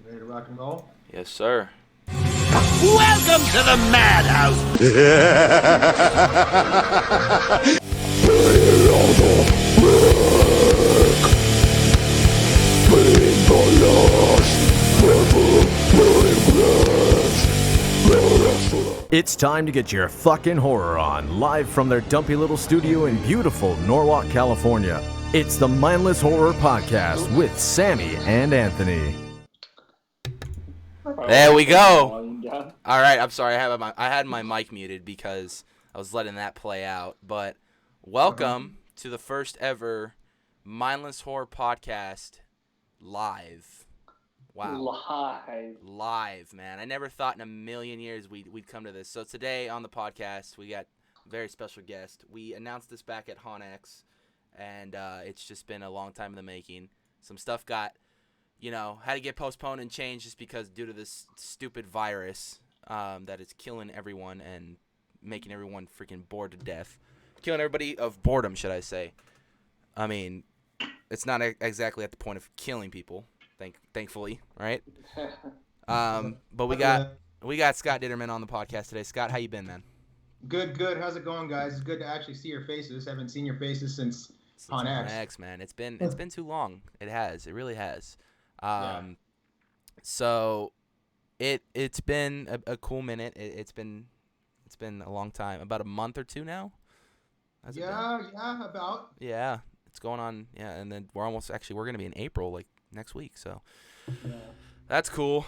Ready to rock and roll? Yes, sir. Welcome to the madhouse. It's time to get your fucking horror on, live from their dumpy little studio in beautiful Norwalk, California. It's the Mindless Horror Podcast with Sammy and Anthony. There we go. All right, I'm sorry. I had my mic muted because I was letting that play out. But welcome to the first ever Mindless Horror Podcast live. Wow. Live, man. I never thought in a million years we'd come to this. So today on the podcast, we got a very special guest. We announced this back at HauntX, and it's just been a long time in the making. Some stuff got, had to get postponed and changed just because due to this stupid virus that is killing everyone and making everyone freaking bored to death. Killing everybody of boredom, should I say. I mean, it's not exactly at the point of killing people. Thankfully, right? But we got Scott Dieterman on the podcast today. Scott, how you been, man? Good. How's it going, guys? It's good to actually see your faces. Haven't seen your faces since HauntX, man. It's been too long. It has. It really has. Yeah. So it's been a cool minute. It's been a long time. About a month or two now. Yeah, about. Yeah, it's going on. Yeah, and then we're gonna be in April, like next week, so that's cool.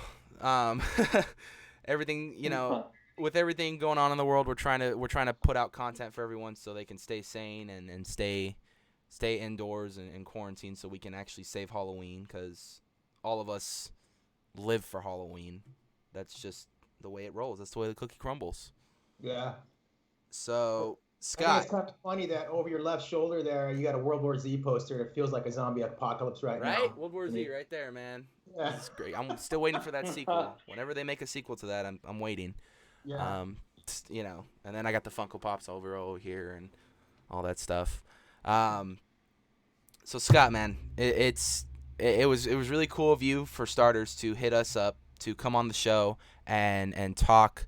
Everything, with everything going on in the world, we're trying to put out content for everyone so they can stay sane and stay indoors and quarantine, so we can actually save Halloween, because all of us live for Halloween. That's just the way it rolls. That's the way the cookie crumbles. Yeah. So I Scott, think it's kind of funny that over your left shoulder there, you got a World War Z poster. It feels like a zombie apocalypse now. Right? World War Z right there, man. Yeah. That's great. I'm still waiting for that sequel. Whenever they make a sequel to that, I'm waiting. Yeah. And then I got the Funko Pops over here and all that stuff. So Scott, man, it was really cool of you, for starters, to hit us up to come on the show and talk,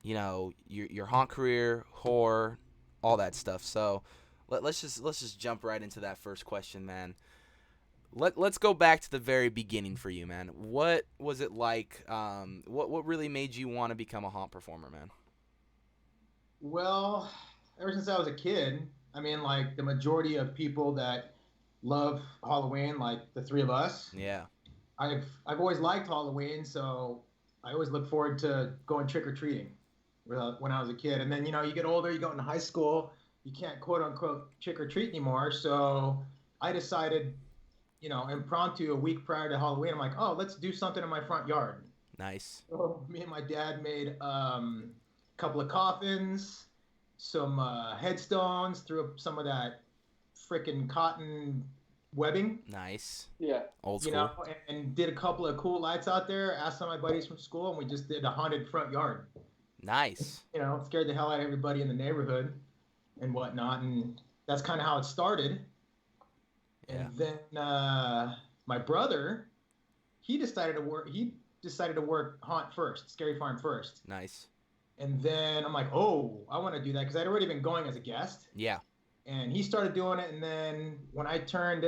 your haunt career, horror, all that stuff. So let's just jump right into that first question, man. Let's go back to the very beginning for you, man. What was it like? What really made you want to become a haunt performer, man? Well, ever since I was a kid, I mean, like the majority of people that love Halloween, like the three of us. Yeah. I've always liked Halloween, so I always look forward to going trick-or-treating when I was a kid. And then, you get older, you go into high school, you can't quote-unquote trick-or-treat anymore. So I decided, impromptu, a week prior to Halloween, I'm like, oh, let's do something in my front yard. Nice. So me and my dad made a couple of coffins, some headstones, threw up some of that frickin' cotton webbing. Nice. Yeah. Old school. And did a couple of cool lights out there, asked some of my buddies from school, and we just did a haunted front yard. Nice. Scared the hell out of everybody in the neighborhood and whatnot, and that's kind of how it started. Yeah. And then my brother, he decided to work haunt first, Scary Farm first. Nice. And then I'm like, oh, I want to do that, because I'd already been going as a guest. Yeah. And he started doing it, and then when I turned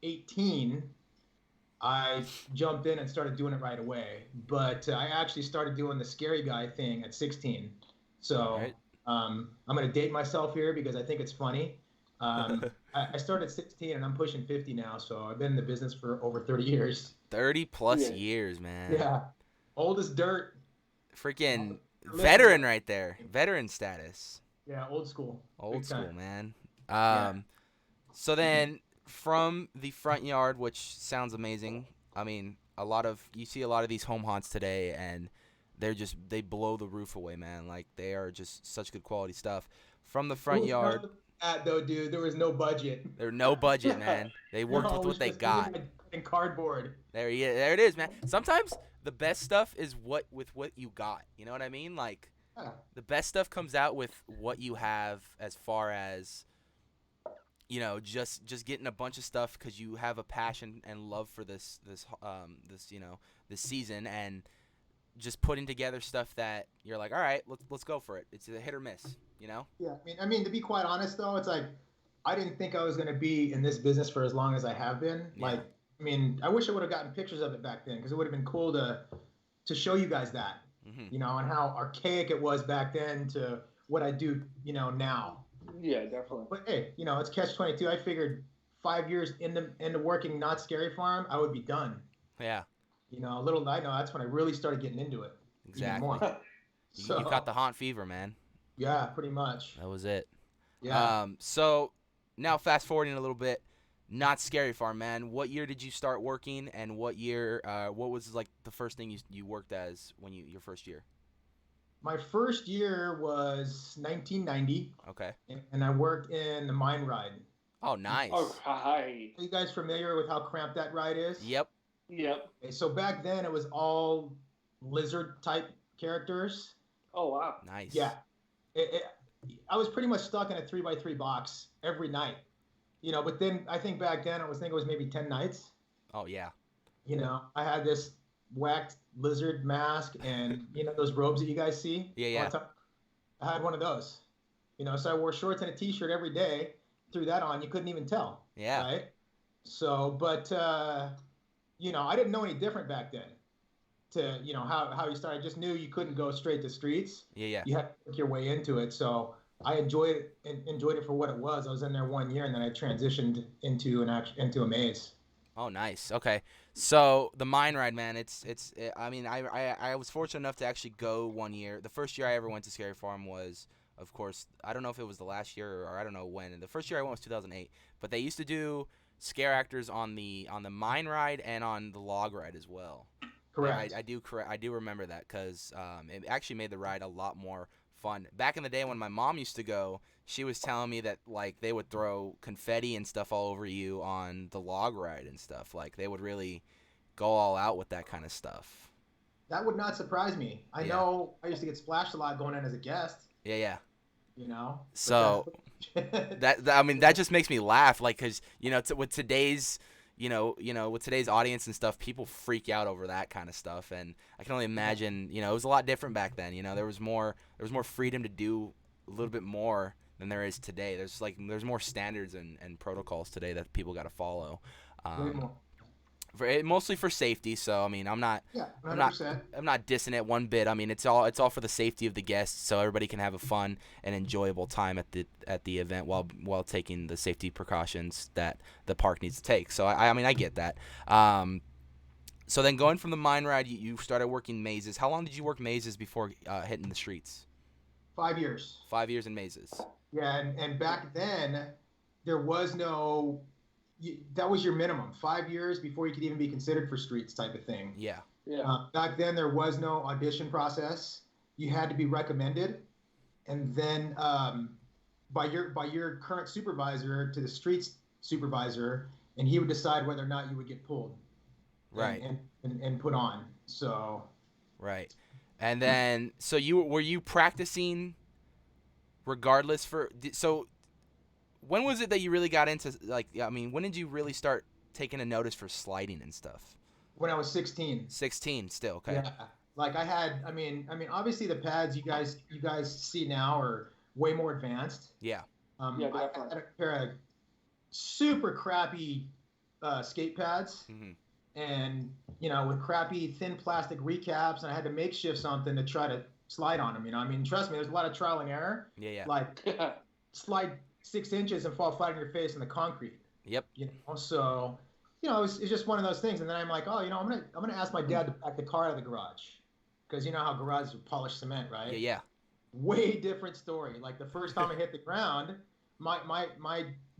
18, I jumped in and started doing it right away. But I actually started doing the scary guy thing at 16. So right. I'm going to date myself here because I think it's funny. I started at 16 and I'm pushing 50 now. So I've been in the business for over 30 years. 30 plus years, man. Yeah. Old as dirt. Freaking veteran right there. Veteran status. Yeah, old school. Old school, time. man. So then from the front yard, which sounds amazing. I mean, you see a lot of these home haunts today, and they blow the roof away, man. Like, they are just such good quality stuff. From the front yard. Though, dude, there was no budget. There's no budget, man. They worked with what they got. And cardboard. There it is, man. Sometimes the best stuff is what you got. You know what I mean? Like, the best stuff comes out with what you have, as far as, just getting a bunch of stuff because you have a passion and love for this season, and just putting together stuff that you're like, all right, let's go for it. It's a hit or miss, Yeah, I mean, to be quite honest though, it's like I didn't think I was going to be in this business for as long as I have been. Yeah. Like, I mean, I wish I would have gotten pictures of it back then because it would have been cool to show you guys that, Mm-hmm. and how archaic it was back then to what I do, now. Yeah, definitely. But hey, it's catch-22. I figured 5 years into working Not Scary Farm, I would be done. Yeah. Little did I know that's when I really started getting into it. Exactly. Even more. So, You got the haunt fever, man. Yeah, pretty much. That was it. Yeah. So now fast forwarding a little bit, Not Scary Farm, man. What year did you start working, and what was like the first thing you worked as when your first year? My first year was 1990. Okay. And I worked in the mine ride. Oh, nice. All right. Are you guys familiar with how cramped that ride is? Yep. Okay, so back then it was all lizard type characters. Oh, wow. Nice. Yeah. I was pretty much stuck in a 3x3 box every night. But then I think back then it was maybe 10 nights. Oh, yeah. I had this whacked lizard mask and those robes that you guys see. Yeah. I had one of those. So I wore shorts and a t-shirt every day. Threw that on, you couldn't even tell. Yeah. Right. So, but I didn't know any different back then. To how you started, I just knew you couldn't go straight to streets. Yeah. You had to work your way into it. So I enjoyed it for what it was. I was in there 1 year, and then I transitioned into a maze. Oh, nice. Okay. So the mine ride, man, I mean, I was fortunate enough to actually go 1 year. The first year I ever went to Scary Farm was, of course, I don't know if it was the last year or I don't know when. The first year I went was 2008, but they used to do scare actors on the mine ride and on the log ride as well. Correct. I do remember that because it actually made the ride a lot more fun. Back in the day when my mom used to go, she was telling me that like they would throw confetti and stuff all over you on the log ride and stuff. Like they would really go all out with that kind of stuff. That would not surprise me. I know I used to get splashed a lot going in as a guest. Yeah. So that just makes me laugh. Like, cause with today's audience and stuff, people freak out over that kind of stuff, and I can only imagine. It was a lot different back then. There was more freedom to do a little bit more than there is today. There's more standards and protocols today that people got to follow. Mostly for safety. So I mean, I'm not 100%. I'm not dissing it one bit. I mean, it's all for the safety of the guests, so everybody can have a fun and enjoyable time at the event while taking the safety precautions that the park needs to take. So I mean, I get that. So then going from the mine ride, you started working mazes. How long did you work mazes before hitting the streets? 5 years. 5 years in mazes. Yeah, and back then there was no. That was your minimum, 5 years before you could even be considered for streets type of thing. Yeah. Back then there was no audition process. You had to be recommended, and then by your current supervisor to the streets supervisor, and he would decide whether or not you would get pulled. Right. And put on. So. Right. And then so were you practicing regardless so. When was it that you really got into, when did you really start taking a notice for sliding and stuff? When I was 16. 16 still, okay. Yeah. Like I mean, obviously the pads you guys see now are way more advanced. Yeah. I had a pair of super crappy skate pads. Mm-hmm. And, with crappy thin plastic recaps, and I had to makeshift something to try to slide on them, I mean, trust me, there's a lot of trial and error. Yeah. Like, slide 6 inches and fall flat on your face in the concrete. Yep. So, it's just one of those things. And then I'm like, oh, I'm gonna ask my dad to back the car out of the garage, because you know how garages are polished cement, right? Yeah. Way different story. Like the first time I hit the ground, my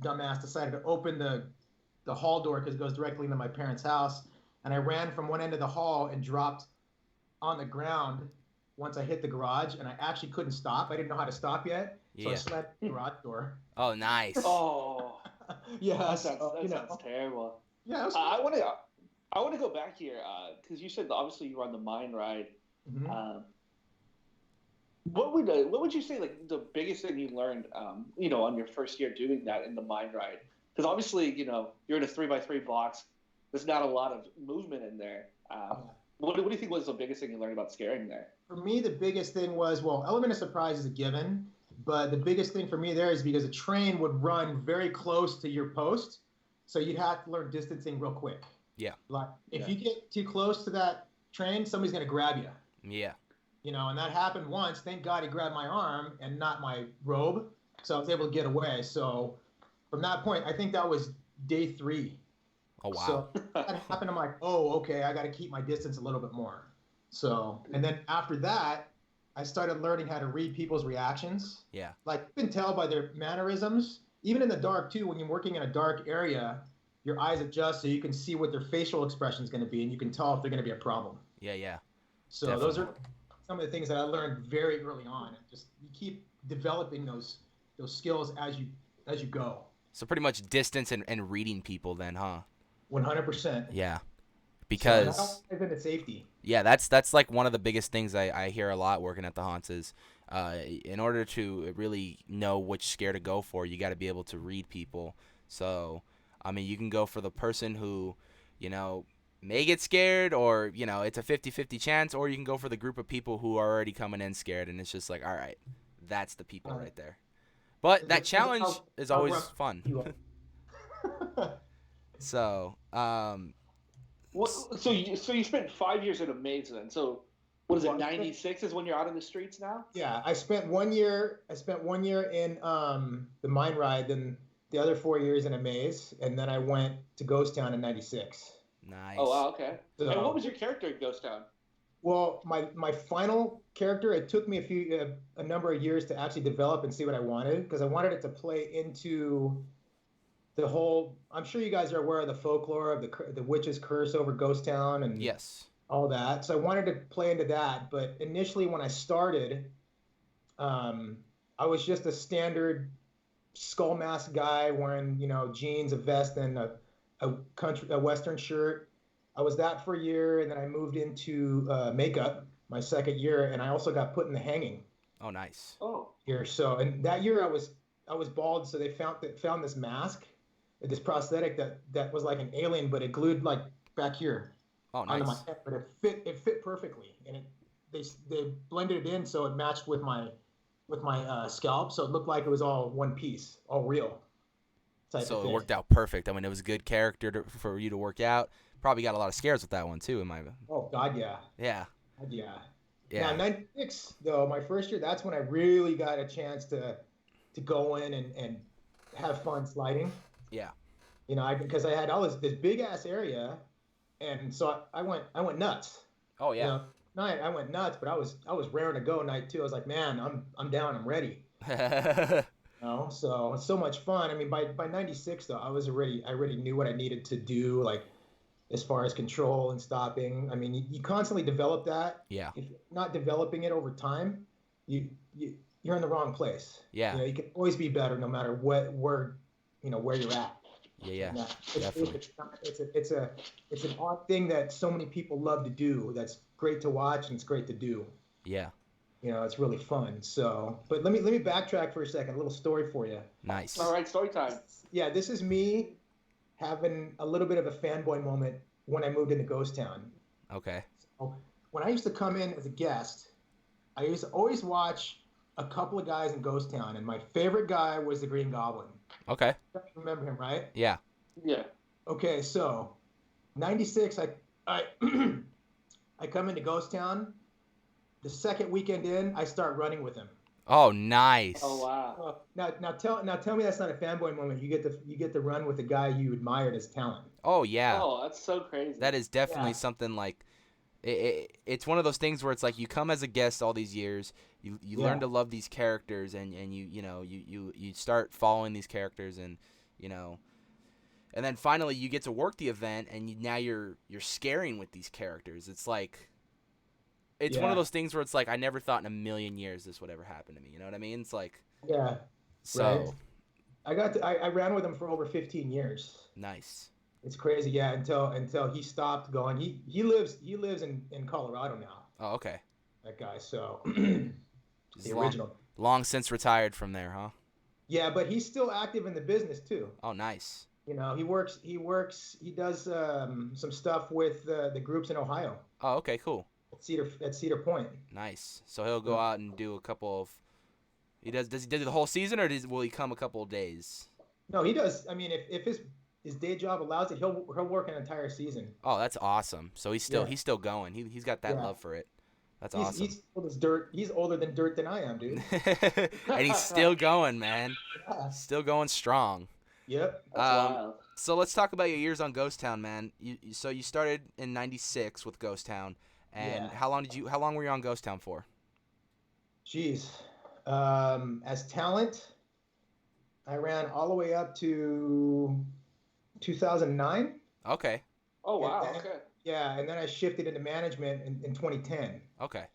dumbass decided to open the hall door because it goes directly into my parents' house, and I ran from one end of the hall and dropped on the ground once I hit the garage, and I actually couldn't stop. I didn't know how to stop yet. So I slammed the garage door. Oh, nice. Oh. Yeah. That sounds terrible. Yeah. I want to go back here because you said obviously you were on the mine ride. Mm-hmm. What would you say like the biggest thing you learned on your first year doing that in the mine ride? Because obviously, you're in a 3x3 box. There's not a lot of movement in there. What do you think was the biggest thing you learned about scaring there? For me, the biggest thing was, element of surprise is a given, but the biggest thing for me there is because a train would run very close to your post, so you'd have to learn distancing real quick. Yeah. Like, if you get too close to that train, somebody's going to grab you. Yeah. And that happened once. Thank God he grabbed my arm and not my robe, so I was able to get away. So from that point, I think that was day 3. Oh, wow. So that happened. I'm like, oh, okay, I got to keep my distance a little bit more. So, and then after that, I started learning how to read people's reactions. Yeah. Like, you can tell by their mannerisms. Even in the dark, too, when you're working in a dark area, your eyes adjust so you can see what their facial expression is going to be, and you can tell if they're going to be a problem. Yeah, yeah. So Definitely. Those are some of the things that I learned very early on. Just you keep developing those skills as you go. So pretty much distance and reading people then, huh? 100%. Yeah. Because so that ties into safety. Yeah, that's like one of the biggest things I hear a lot working at the haunts is in order to really know which scare to go for, you got to be able to read people. So, I mean, you can go for the person who, may get scared, or, it's a 50-50 chance, or you can go for the group of people who are already coming in scared, and it's just like, all right, that's the people right there. But that challenge is always fun. So, so you spent 5 years in a maze then. So, what is it? 96 is when you're out in the streets now. Yeah, I spent 1 year. I spent 1 year in the mine ride, then the other 4 years in a maze, and then I went to Ghost Town in '96. Nice. Oh wow, okay. So, and what was your character in Ghost Town? Well, my final character, it took me a number of years to actually develop and see what I wanted, because I wanted it to play into the whole. I'm sure you guys are aware of the folklore of the witch's curse over Ghost Town and yes, all that. So I wanted to play into that, but initially when I started, I was just a standard skull mask guy wearing jeans, a vest, and a western shirt. I was that for a year, and then I moved into makeup my second year, and I also got put in the hanging. Oh, nice. Oh. Here, so and that year I was bald, so they found this mask, this prosthetic that was like an alien, but it glued like back here. Oh, nice. Onto my head, but it fit perfectly, and they blended it in so it matched with my scalp, so it looked like it was all one piece, all real. So it worked out perfect. I mean, it was a good character for you to work out. Probably got a lot of scares with that one too, Oh God, yeah. Yeah. Yeah. Yeah. Now, '96 though, my first year, that's when I really got a chance to go in and have fun sliding. Yeah. Because I had all this big ass area, and so I went nuts. Oh yeah. Night I went nuts, but I was raring to go night 2. I was like, man, I'm down, I'm ready. So it's so much fun. I mean, by '96 though, I already knew what I needed to do, like as far as control and stopping. I mean, you constantly develop that. Yeah. If you're not developing it over time, you're in the wrong place. Yeah. You can always be better, no matter where you're at. Yeah. Definitely. It's an odd thing that so many people love to do. That's great to watch and it's great to do. Yeah. It's really fun. So, but let me backtrack for a second. A little story for you. Nice. All right, story time. Yeah, this is me having a little bit of a fanboy moment when I moved into Ghost Town. Okay. So, when I used to come in as a guest, I used to always watch a couple of guys in Ghost Town, and my favorite guy was the Green Goblin. Okay. You remember him, right? Yeah. Yeah. Okay, so '96, I I come into Ghost Town. The second weekend in, I start running with him. Oh, nice. Oh wow. Now tell me that's not a fanboy moment. You get to run with the guy you admired as talent. Oh yeah. Oh, that's so crazy. That is definitely something like. It's one of those things where it's like you come as a guest all these years, you learn to love these characters, and you start following these characters, and and then finally you get to work the event, and now you're scaring with these characters. It's like it's one of those things where it's like I never thought in a million years this would ever happen to me. You know what I mean? It's like so. Right. I ran with him for over 15 years. Nice. It's crazy, yeah. Until he stopped going. He lives in Colorado now. Oh, okay. That guy. So the original. Long since retired from there, huh? Yeah, but he's still active in the business too. Oh, nice. You know, he does some stuff with the groups in Ohio. Oh, okay, cool. At Cedar Point. Nice. So he'll go out and do a couple of. Does he do the whole season, or will he come a couple of days? No, he does. I mean, if his day job allows it, he'll work an entire season. Oh, that's awesome. So he's still going. He's got that love for it. That's awesome. He's old as dirt. He's older than dirt than I am, dude. And he's still going, man. Yeah. Still going strong. Yep. That's wild. So let's talk about your years on Ghost Town, man. So you started in '96 with Ghost Town, and how long were you on Ghost Town for? Jeez. As talent, I ran all the way up to 2009. Okay. Oh wow. Okay. Yeah, and then I shifted into management in 2010. Okay.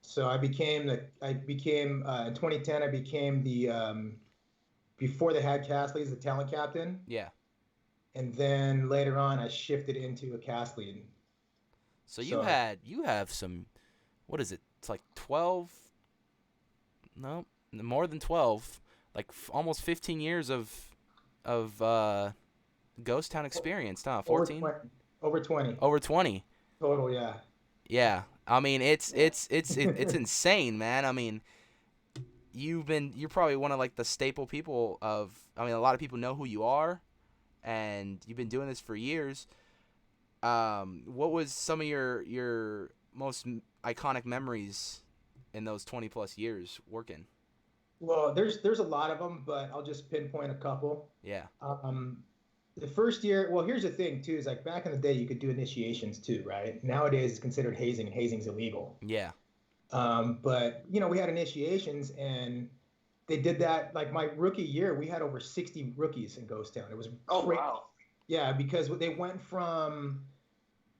So in 2010 I became the before they had cast leads, the talent captain. Yeah. And then later on I shifted into a cast lead. So you have some, what is it? It's like 12. No, more than 12. Like almost 15 years of Ghost Town experience, huh? 14. Over 20. Over 20. Total, yeah. Yeah. I mean, it's insane, man. I mean, you're probably one of like the staple people of. I mean, a lot of people know who you are, and you've been doing this for years. What was some of your most iconic memories in those 20 plus years working? Well, there's a lot of them, but I'll just pinpoint a couple. Yeah. The first year, well, here's the thing too, is like back in the day you could do initiations too, right? Nowadays it's considered hazing, and hazing's illegal. Yeah. But you know, we had initiations, and they did that like my rookie year. We had over 60 rookies in Ghost Town. It was crazy. Wow. Yeah, because they went from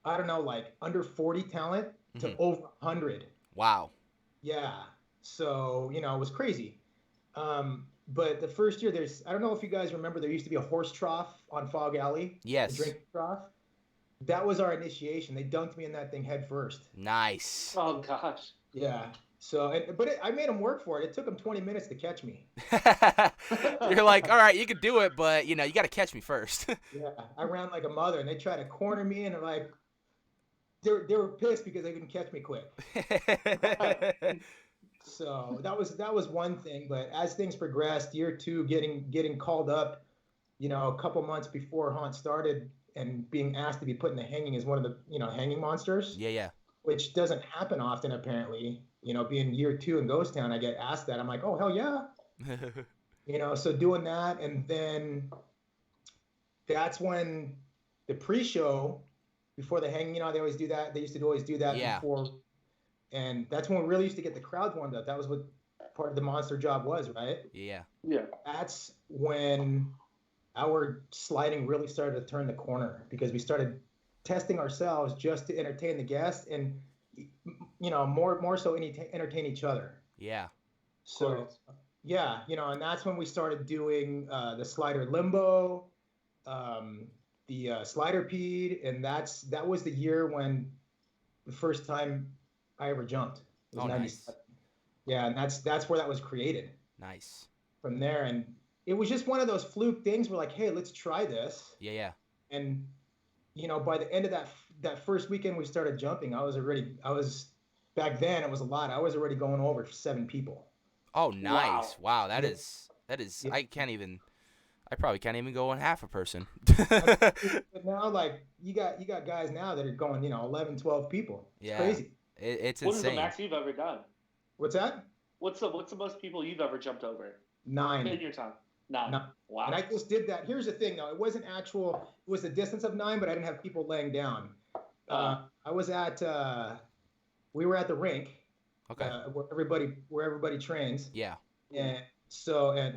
I don't know, like under 40 talent to over 100. Wow. Yeah. So you know, it was crazy. But the first year, I don't know if you guys remember, there used to be a horse trough on Fog Alley. Yes. A drinking trough. That was our initiation. They dunked me in that thing head first. Nice. Oh gosh. Yeah. So, I made them work for it. It took them 20 minutes to catch me. You're like, all right, you could do it, but you got to catch me first. Yeah. I ran like a mother, and they tried to corner me, and like, they were pissed because they couldn't catch me quick. So that was one thing, but as things progressed, year two, getting called up, you know, a couple months before Haunt started, and being asked to be put in the hanging as one of the, you know, hanging monsters. Yeah. Which doesn't happen often, apparently. You know, being year two in Ghost Town, I get asked that. I'm like, oh hell yeah. You know, so doing that, and then that's when the pre-show before the hanging, you know, they always do that. They used to always do that before. And that's when we really used to get the crowds warmed up. That was what part of the monster job was, right? Yeah. Yeah. That's when our sliding really started to turn the corner, because we started testing ourselves just to entertain the guests, and you know, more so entertain each other. Yeah. So yeah, you know, and that's when we started doing the slider limbo, the slider peed, and that was the year when the first time I ever jumped. It was 97. Nice. Yeah, and that's where that was created. Nice. From there, and it was just one of those fluke things. We're like, hey, let's try this. Yeah. And you know, by the end of that first weekend we started jumping, I was back then it was a lot. I was already going over 7 people. Oh, nice! Wow, that is. Yeah. I probably can't even go on half a person. But now, like you got guys now that are going, you know, 11, 12 people. It's crazy. It's insane. What is the max you've ever done? What's that? What's the most people you've ever jumped over? 9. In your time. 9. Wow. And I just did that. Here's the thing, though. It wasn't actual. It was a distance of 9, but I didn't have people laying down. I was we were at the rink. Okay. Where everybody trains. Yeah. And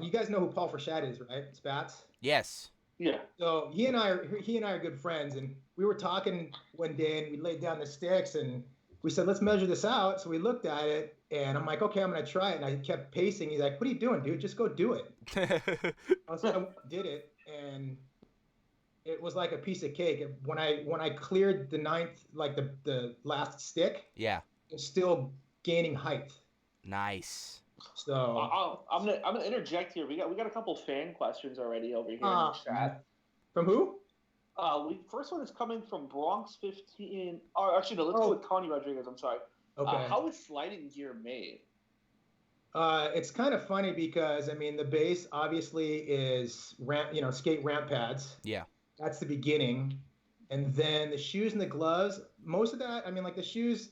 you guys know who Paul Frechette is, right? Spats. Yes. Yeah. So he and I are good friends, and we were talking one day, and we laid down the sticks, and we said, let's measure this out. So we looked at it, and I'm like, okay, I'm gonna try it. And I kept pacing. He's like, what are you doing, dude? Just go do it. I did it, and it was like a piece of cake. When I cleared the 9th, like the last stick. Yeah. It's still gaining height. Nice. So I'm gonna interject here. We got a couple fan questions already over here in the chat. From who? First one is coming from Bronx 15. Or actually, no, let's go with Tony Rodriguez. I'm sorry. Okay. How is sliding gear made? It's kind of funny because, I mean, the base obviously is skate ramp pads. Yeah. That's the beginning. And then the shoes and the gloves, most of that, I mean, like the shoes,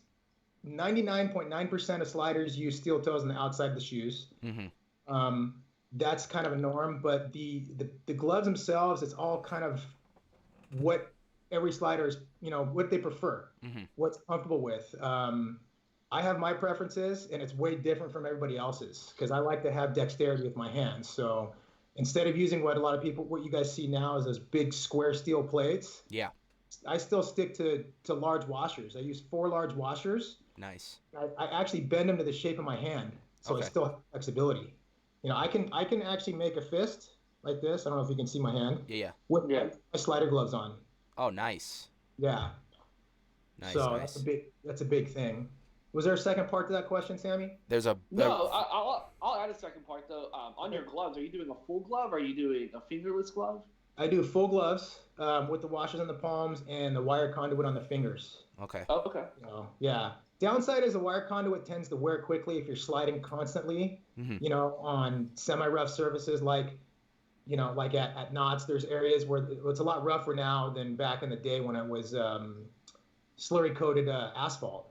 99.9% of sliders use steel toes on the outside of the shoes. Mm-hmm. That's kind of a norm, but the gloves themselves, it's all kind of what every slider is, what they prefer, what's comfortable with. I have my preferences, and it's way different from everybody else's because I like to have dexterity with my hands. So instead of using what you guys see now is those big square steel plates. Yeah. I still stick to large washers. I use 4 large washers. Nice. I actually bend them to the shape of my hand, so I still have flexibility. I can actually make a fist like this. I don't know if you can see my hand. Yeah. With my slider gloves on. Oh, nice. Yeah. Nice. So that's a big thing. Was there a second part to that question, Sammy? No. I'll add a second part though. On your gloves, are you doing a full glove? Or are you doing a fingerless glove? I do full gloves with the washers on the palms and the wire conduit on the fingers. Okay. Oh, okay. Yeah. Downside is the wire conduit tends to wear quickly if you're sliding constantly. On semi-rough surfaces like at knots. There's areas where it's a lot rougher now than back in the day when it was slurry coated asphalt.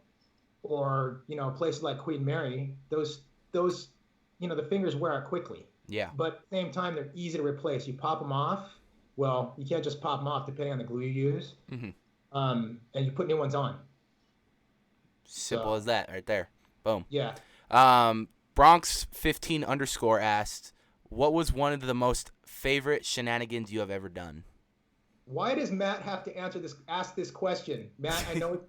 Or places like Queen Mary, those the fingers wear out quickly. Yeah. But at the same time, they're easy to replace. You pop them off. Well, you can't just pop them off depending on the glue you use. And you put new ones on. Simple as that, right there. Boom. Yeah. Bronx 15 _ asked, what was one of the most favorite shenanigans you have ever done? Why does Matt have to ask this question? Matt, I know it's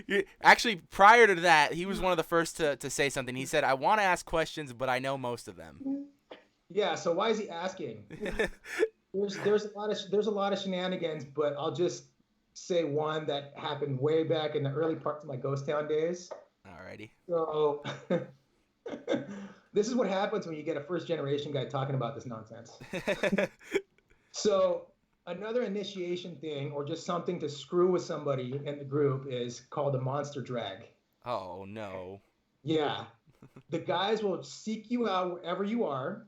you. Actually, prior to that, he was one of the first to say something. He said, I want to ask questions, but I know most of them. Yeah, so why is he asking? There's a lot of shenanigans, but I'll just say one that happened way back in the early parts of my Ghost Town days. Alrighty. So this is what happens when you get a first generation guy talking about this nonsense. So another initiation thing, or just something to screw with somebody in the group, is called a monster drag. Oh, no. Yeah. The guys will seek you out wherever you are,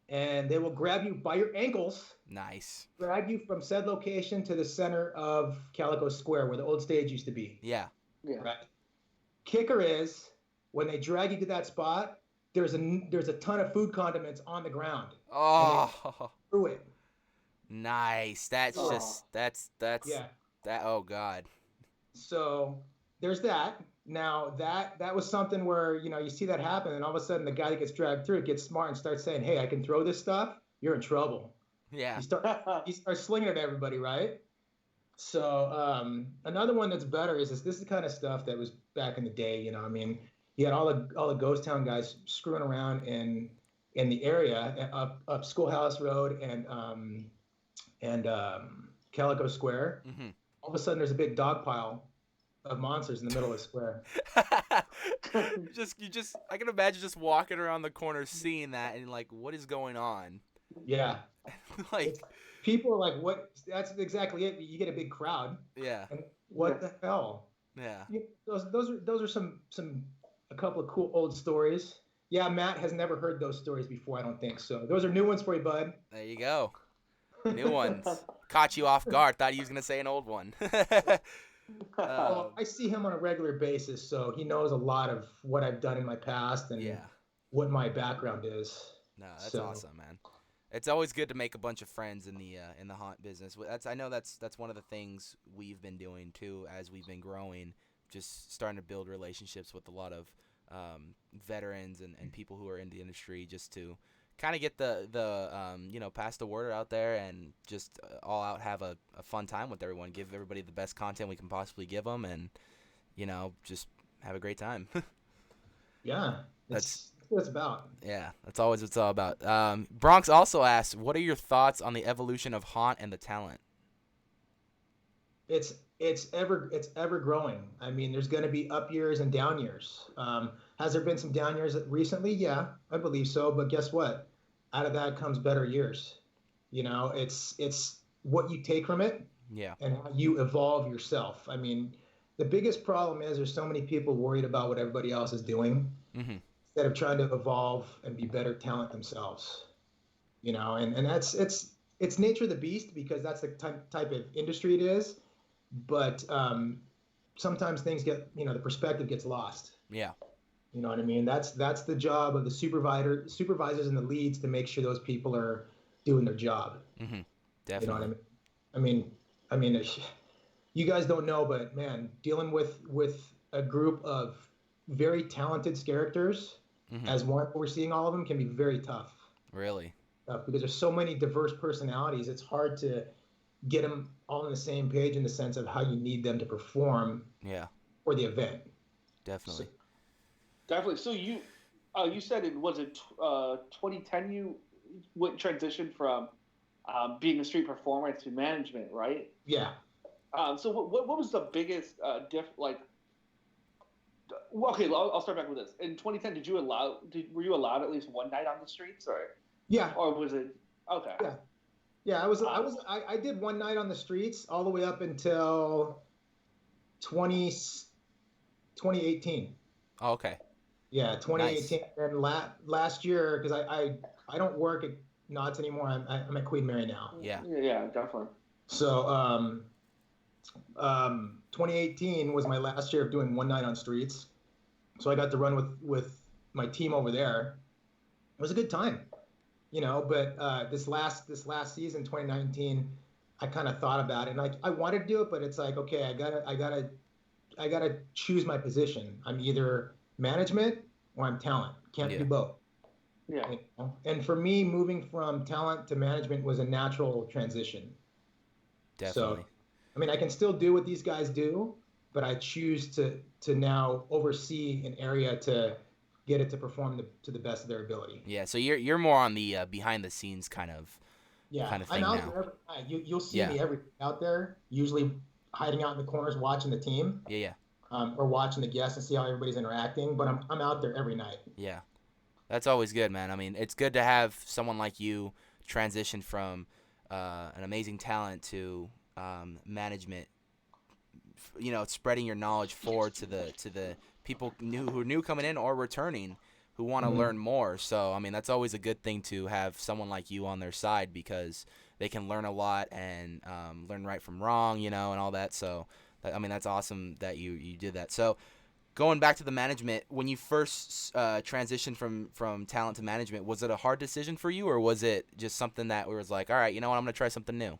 and they will grab you by your ankles. Nice. Drag you from said location to the center of Calico Square, where the old stage used to be. Yeah. Right. Kicker is, when they drag you to that spot, there's a ton of food condiments on the ground. Oh. Through it. Nice. That's yeah. That. Oh God. So there's that. Now that was something where you see that happen, and all of a sudden the guy that gets dragged through it gets smart and starts saying, "Hey, I can throw this stuff. You're in trouble." Yeah. He starts slinging it at everybody, right? So another one that's better is this is the kind of stuff that was back in the day. I mean, you had all the Ghost Town guys screwing around in the area up Schoolhouse Road and Calico Square. Mm-hmm. All of a sudden, there's a big dog pile of monsters in the middle of the square. I can imagine just walking around the corner, seeing that, and like, what is going on? Yeah. People are like, "What?" That's exactly it. You get a big crowd. Yeah. And what the hell? Yeah. Those are a couple of cool old stories. Yeah, Matt has never heard those stories before, I don't think so. Those are new ones for you, bud. There you go. New ones. Caught you off guard. Thought he was going to say an old one. I see him on a regular basis, so he knows a lot of what I've done in my past and what my background is. No, that's awesome, man. It's always good to make a bunch of friends in the haunt business. I know that's one of the things we've been doing too as we've been growing, just starting to build relationships with a lot of veterans and people who are in the industry, just to kind of get the pass the word out there and just all out have a fun time with everyone, give everybody the best content we can possibly give them, and just have a great time. Yeah, that's what it's about. Yeah, that's always what it's all about. Bronx also asked, what are your thoughts on the evolution of haunt and the talent? It's it's ever growing. I mean, there's going to be up years and down years. Has there been some down years recently? Yeah, I believe so. But guess what? Out of that comes better years. You know, it's what you take from it, and how you evolve yourself. I mean, the biggest problem is there's so many people worried about what everybody else is doing instead of trying to evolve and be better talent themselves. You know, and it's nature of the beast, because that's the type of industry it is. But sometimes things get, the perspective gets lost. Yeah. You know what I mean? That's the job of the supervisors and the leads, to make sure those people are doing their job. Definitely. You know what I mean? You guys don't know, but man, dealing with a group of very talented characters, as one overseeing all of them, can be very tough. Really? Because there's so many diverse personalities, it's hard to get them all on the same page in the sense of how you need them to perform for the event. Definitely. Definitely. So you said it was 2010 you transitioned from being a street performer to management, right? Yeah. So what was the biggest okay, I'll start back with this. In 2010, were you allowed at least one night on the streets, or? Yeah. Or was it okay? Yeah. I did one night on the streets all the way up until 2018. Oh, okay. Yeah, 2018. Nice. And last year, because I don't work at Knott's anymore. I'm at Queen Mary now. Yeah. Yeah, definitely. So 2018 was my last year of doing one night on streets. So I got to run with my team over there. It was a good time, but this last season, 2019, I kind of thought about it, and I wanted to do it, but it's like, okay, I gotta choose my position. I'm either management or I'm talent. Can't do both. Yeah. And for me, moving from talent to management was a natural transition. Definitely. So, I mean, I can still do what these guys do, but I choose to now oversee an area to get it to perform to the best of their ability. Yeah. So you're more on the behind the scenes kind of thing I'm out now. there every night. You'll see me out there, usually hiding out in the corners watching the team. Yeah. Or watching the guests and see how everybody's interacting. But I'm out there every night. Yeah. That's always good, man. I mean, it's good to have someone like you transition from an amazing talent to management. Spreading your knowledge forward to the people who are new coming in or returning, who want to learn more. So, I mean, that's always a good thing to have someone like you on their side, because they can learn a lot and learn right from wrong, and all that. So, I mean, that's awesome that you did that. So, going back to the management, when you first transitioned from talent to management, was it a hard decision for you, or was it just something that was like, all right, you know what, I'm going to try something new?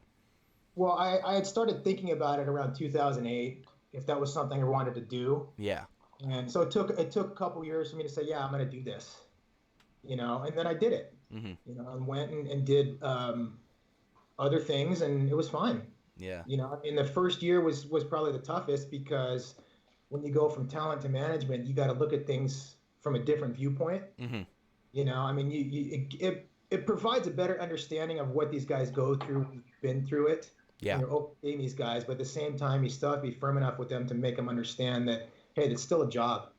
Well, I had started thinking about it around 2008, if that was something I wanted to do. Yeah. And so it took a couple years for me to say, yeah, I'm going to do this, and then I did it, and went and did other things, and it was fine. Yeah. And the first year was probably the toughest, because when you go from talent to management, you got to look at things from a different viewpoint. I mean, it provides a better understanding of what these guys go through. We've been through it. Yeah. You're overseeing these guys, but at the same time, you still have to be firm enough with them to make them understand that, hey, it's still a job.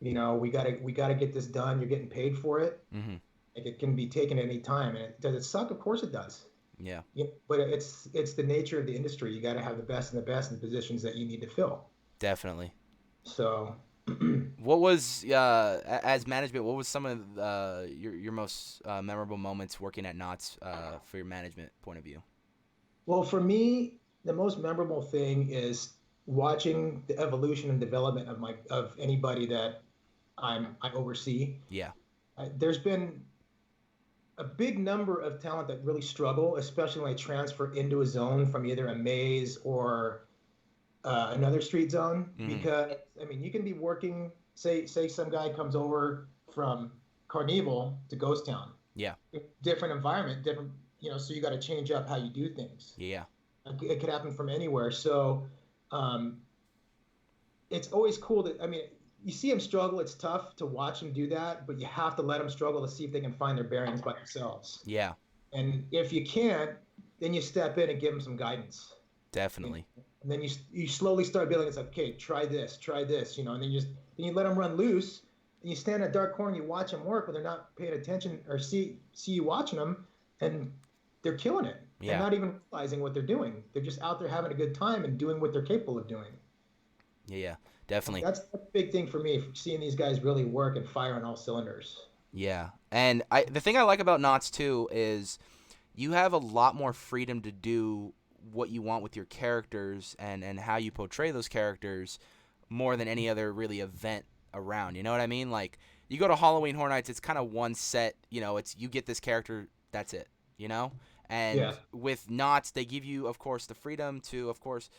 We gotta get this done. You're getting paid for it. Like, it can be taken at any time. And does it suck? Of course it does. Yeah. But it's the nature of the industry. You got to have the best and the best in the positions that you need to fill. Definitely. So, what was as management? What was some of your most memorable moments working at Knott's for your management point of view? Well, for me, the most memorable thing is watching the evolution and development of anybody that I oversee. Yeah. There's been a big number of talent that really struggle, especially when they transfer into a zone from either a maze or another street zone. Because, I mean, you can be working, say some guy comes over from Carnival to Ghost Town. Yeah. Different environment, different, so you got to change up how you do things. Yeah. It could happen from anywhere. So it's always cool I mean, you see them struggle. It's tough to watch them do that, but you have to let them struggle to see if they can find their bearings by themselves. Yeah. And if you can't, then you step in and give them some guidance. Definitely. And then you slowly start building. It's like, okay, try this, you know, and then you let them run loose, and you stand in a dark corner and you watch them work, but they're not paying attention or see you watching them, and they're killing it. Yeah. And not even realizing what they're doing. They're just out there having a good time and doing what they're capable of doing. Yeah, definitely. That's a big thing for me, seeing these guys really work and fire on all cylinders. Yeah, and the thing I like about Knots too is you have a lot more freedom to do what you want with your characters and how you portray those characters more than any other really event around. You know what I mean? Like, you go to Halloween Horror Nights, it's kind of one set, you know, it's you get this character, that's it, you know? And with Knots, they give you, of course, the freedom to, of course,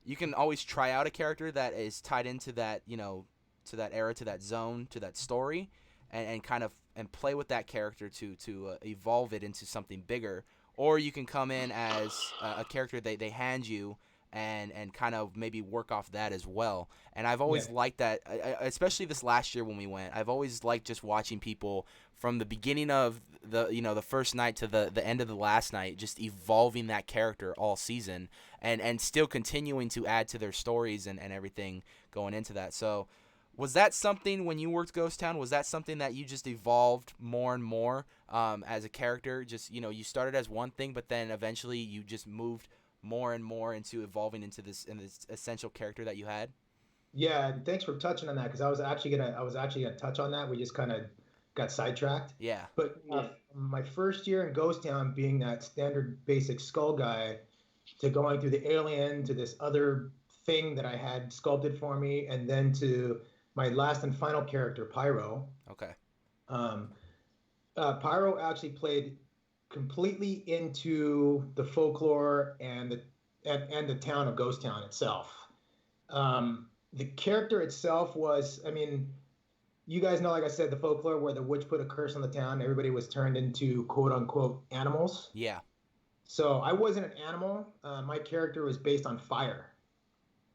you can always try out a character that is tied into that, you know, to that era, to that zone, to that story, and kind of and play with that character to evolve it into something bigger. Or you can come in as a character they hand you and kind of maybe work off that as well. And I've always liked that, especially this last year when we went. I've always liked just watching people from the beginning of the first night to the end of the last night, just evolving that character all season and still continuing to add to their stories and everything going into that. So was that something when you worked Ghost Town? Was that something that you just evolved more and more as a character? Just, you know, you started as one thing, but then eventually you just moved more and more into evolving into this essential character that you had? Yeah, thanks for touching on that, because I was actually gonna touch on that. We just kind of got sidetracked. Yeah. But my first year in Ghost Town, being that standard basic skull guy, to going through the alien to this other thing that I had sculpted for me, and then to my last and final character, Pyro. Okay. Pyro actually played completely into the folklore and the town of Ghost Town itself. The character itself was, I mean, you guys know, like I said, the folklore where the witch put a curse on the town. Everybody was turned into quote unquote animals. Yeah. So I wasn't an animal. My character was based on fire.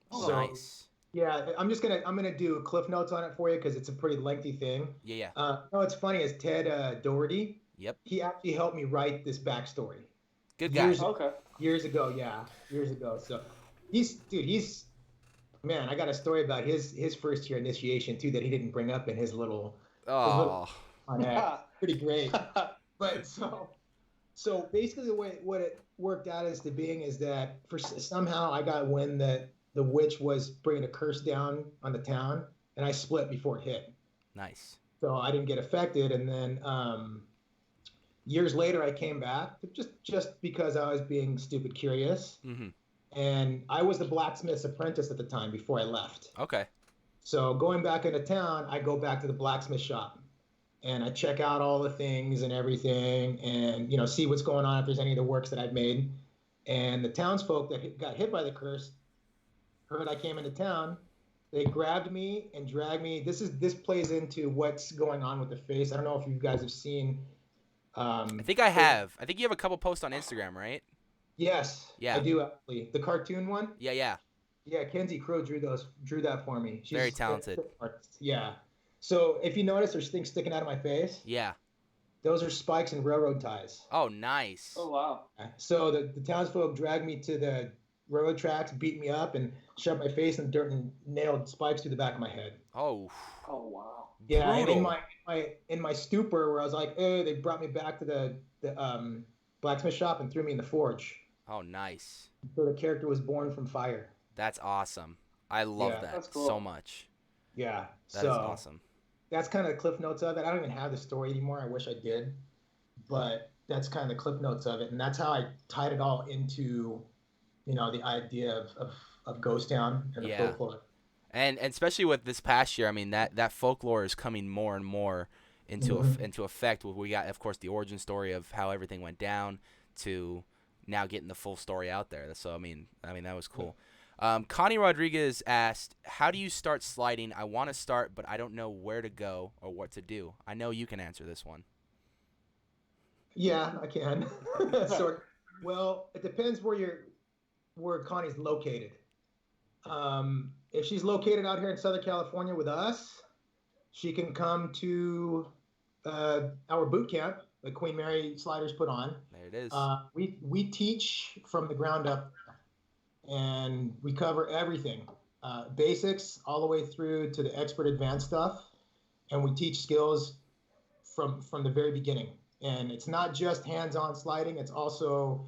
Oh, so, nice. Yeah, I'm gonna do cliff notes on it for you because it's a pretty lengthy thing. Yeah. No, it's funny, is Ted Doherty. Yep. He actually helped me write this backstory. Good guy. Years ago. So he's man, I got a story about his first year initiation too that he didn't bring up in his little. Oh. Pretty great. But so basically what it worked out as to being is that somehow I got wind that the witch was bringing a curse down on the town, and I split before it hit. Nice. So I didn't get affected, and then years later I came back just because I was being stupid curious. Mm-hmm. And I was the blacksmith's apprentice at the time before I left. Okay. So going back into town, I go back to the blacksmith shop, and I check out all the things and everything, and see what's going on, if there's any of the works that I've made. And the townsfolk that got hit by the curse heard I came into town. They grabbed me and dragged me. This plays into what's going on with the face. I don't know if you guys have seen. I think I have. I think you have a couple posts on Instagram, right? Yes. Yeah. I do actually. The cartoon one. Yeah. Yeah, Kenzie Crow drew that for me. She's very talented. Yeah. So if you notice, there's things sticking out of my face. Yeah. Those are spikes and railroad ties. Oh, nice. Oh, wow. So the townsfolk dragged me to the railroad tracks, beat me up, and shoved my face in the dirt and nailed spikes through the back of my head. Oh. Oh, wow. Yeah, brutal. And in my stupor, where I was like, oh, they brought me back to the blacksmith shop and threw me in the forge. Oh, nice. So the character was born from fire. That's awesome. I love that cool. so much. Yeah. That is awesome. That's kind of the cliff notes of it. I don't even have the story anymore. I wish I did. But that's kind of the cliff notes of it. And that's how I tied it all into, the idea of Ghost Town and the folklore. And especially with this past year, I mean, that folklore is coming more and more into effect. We got, of course, the origin story of how everything went down to now getting the full story out there. So, I mean, that was cool. Connie Rodriguez asked, how do you start sliding? I want to start, but I don't know where to go or what to do. I know you can answer this one. Yeah, I can. Well, it depends where Connie's located. If she's located out here in Southern California with us, she can come to our boot camp that Queen Mary Sliders put on. There it is. We teach from the ground up. and we cover everything, basics all the way through to the expert advanced stuff, and we teach skills from the very beginning. And it's not just hands-on sliding; it's also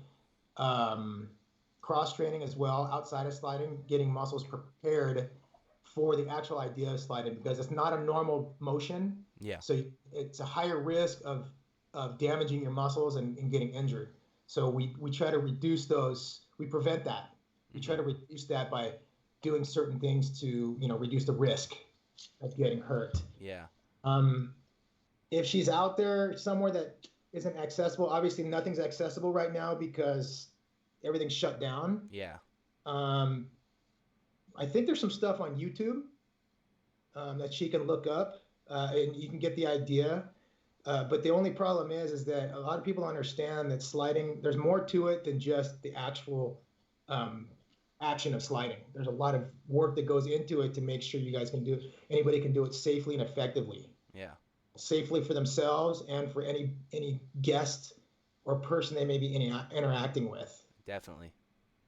cross training as well, outside of sliding, getting muscles prepared for the actual idea of sliding, because it's not a normal motion. Yeah. So it's a higher risk of damaging your muscles and getting injured. So we try to reduce those. We prevent that. We try to reduce that by doing certain things to, reduce the risk of getting hurt. Yeah. If she's out there somewhere that isn't accessible, obviously nothing's accessible right now because everything's shut down. Yeah. I think there's some stuff on YouTube that she can look up, and you can get the idea. But the only problem is that a lot of people understand that sliding, there's more to it than just the actual action of sliding. There's a lot of work that goes into it to make sure you guys can anybody can do it safely and effectively. Yeah. Safely for themselves and for any guest or person they may be interacting with. Definitely.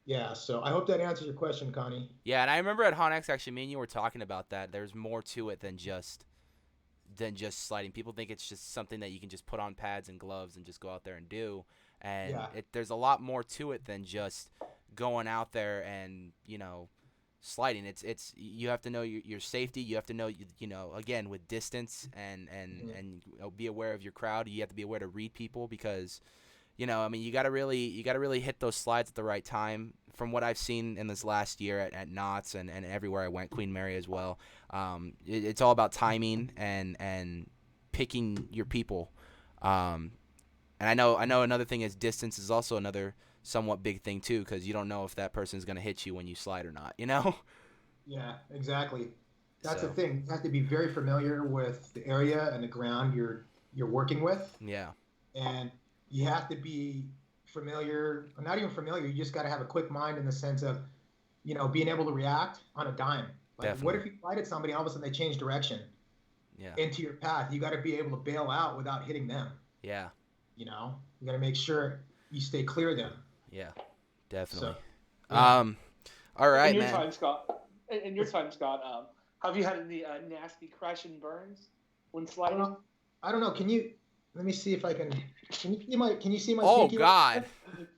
Yeah, so I hope that answers your question, Connie. Yeah, and I remember at HonX, actually, me and you were talking about that. There's more to it than just sliding. People think it's just something that you can just put on pads and gloves and just go out there and do. And there's a lot more to it than just going out there and, sliding. It's you have to know your safety. You have to know, again, with distance and be aware of your crowd. You have to be aware to read people because – you gotta really hit those slides at the right time. From what I've seen in this last year at Knott's and everywhere I went, Queen Mary as well, it's all about timing and picking your people. And I know another thing is distance is also another somewhat big thing too, because you don't know if that person's gonna hit you when you slide or not. Yeah, exactly. That's the thing. You have to be very familiar with the area and the ground you're working with. Yeah. And you have to be familiar, or not even familiar, you just got to have a quick mind in the sense of, being able to react on a dime. Like, Definitely. What if you slide at somebody, all of a sudden they change direction into your path? You got to be able to bail out without hitting them. Yeah. You got to make sure you stay clear of them. Yeah, definitely. So, yeah. All right, in your man. time, Scott, have you had any nasty crash and burns when sliding? I don't know. Let me see if I can. Can you see my? Oh pinky? God.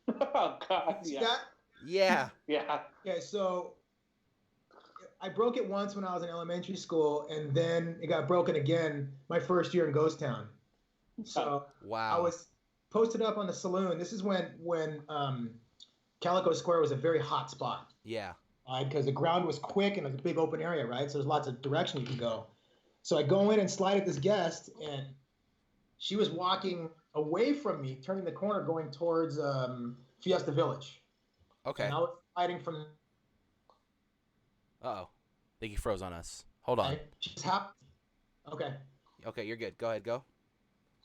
Oh God. Yeah. That? Yeah. Yeah. Okay, so I broke it once when I was in elementary school, and then it got broken again my first year in Ghost Town. So wow. I was posted up on the saloon. This is when Calico Square was a very hot spot. Yeah. Because the ground was quick and it was a big open area, right? So there's lots of direction you can go. So I go in and slide at this guest, and she was walking away from me, turning the corner, going towards Fiesta Village. Okay. And I was sliding from. Uh-oh. I think he froze on us. Hold on. She just happened. Okay. Okay, you're good. Go ahead. Go.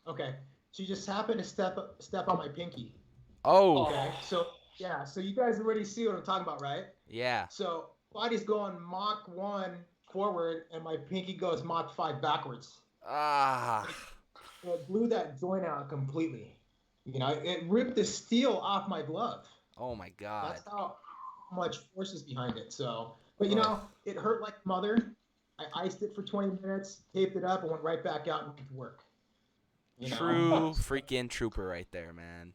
Okay. She just happened to step on my pinky. Oh. Okay. So you guys already see what I'm talking about, right? Yeah. So body's going Mach 1 forward, and my pinky goes Mach 5 backwards. Ah. It blew that joint out completely. It ripped the steel off my glove. Oh my God. That's how much force is behind it. So, but it hurt like mother. I iced it for 20 minutes, taped it up, and went right back out and went to work. True freaking trooper right there, man.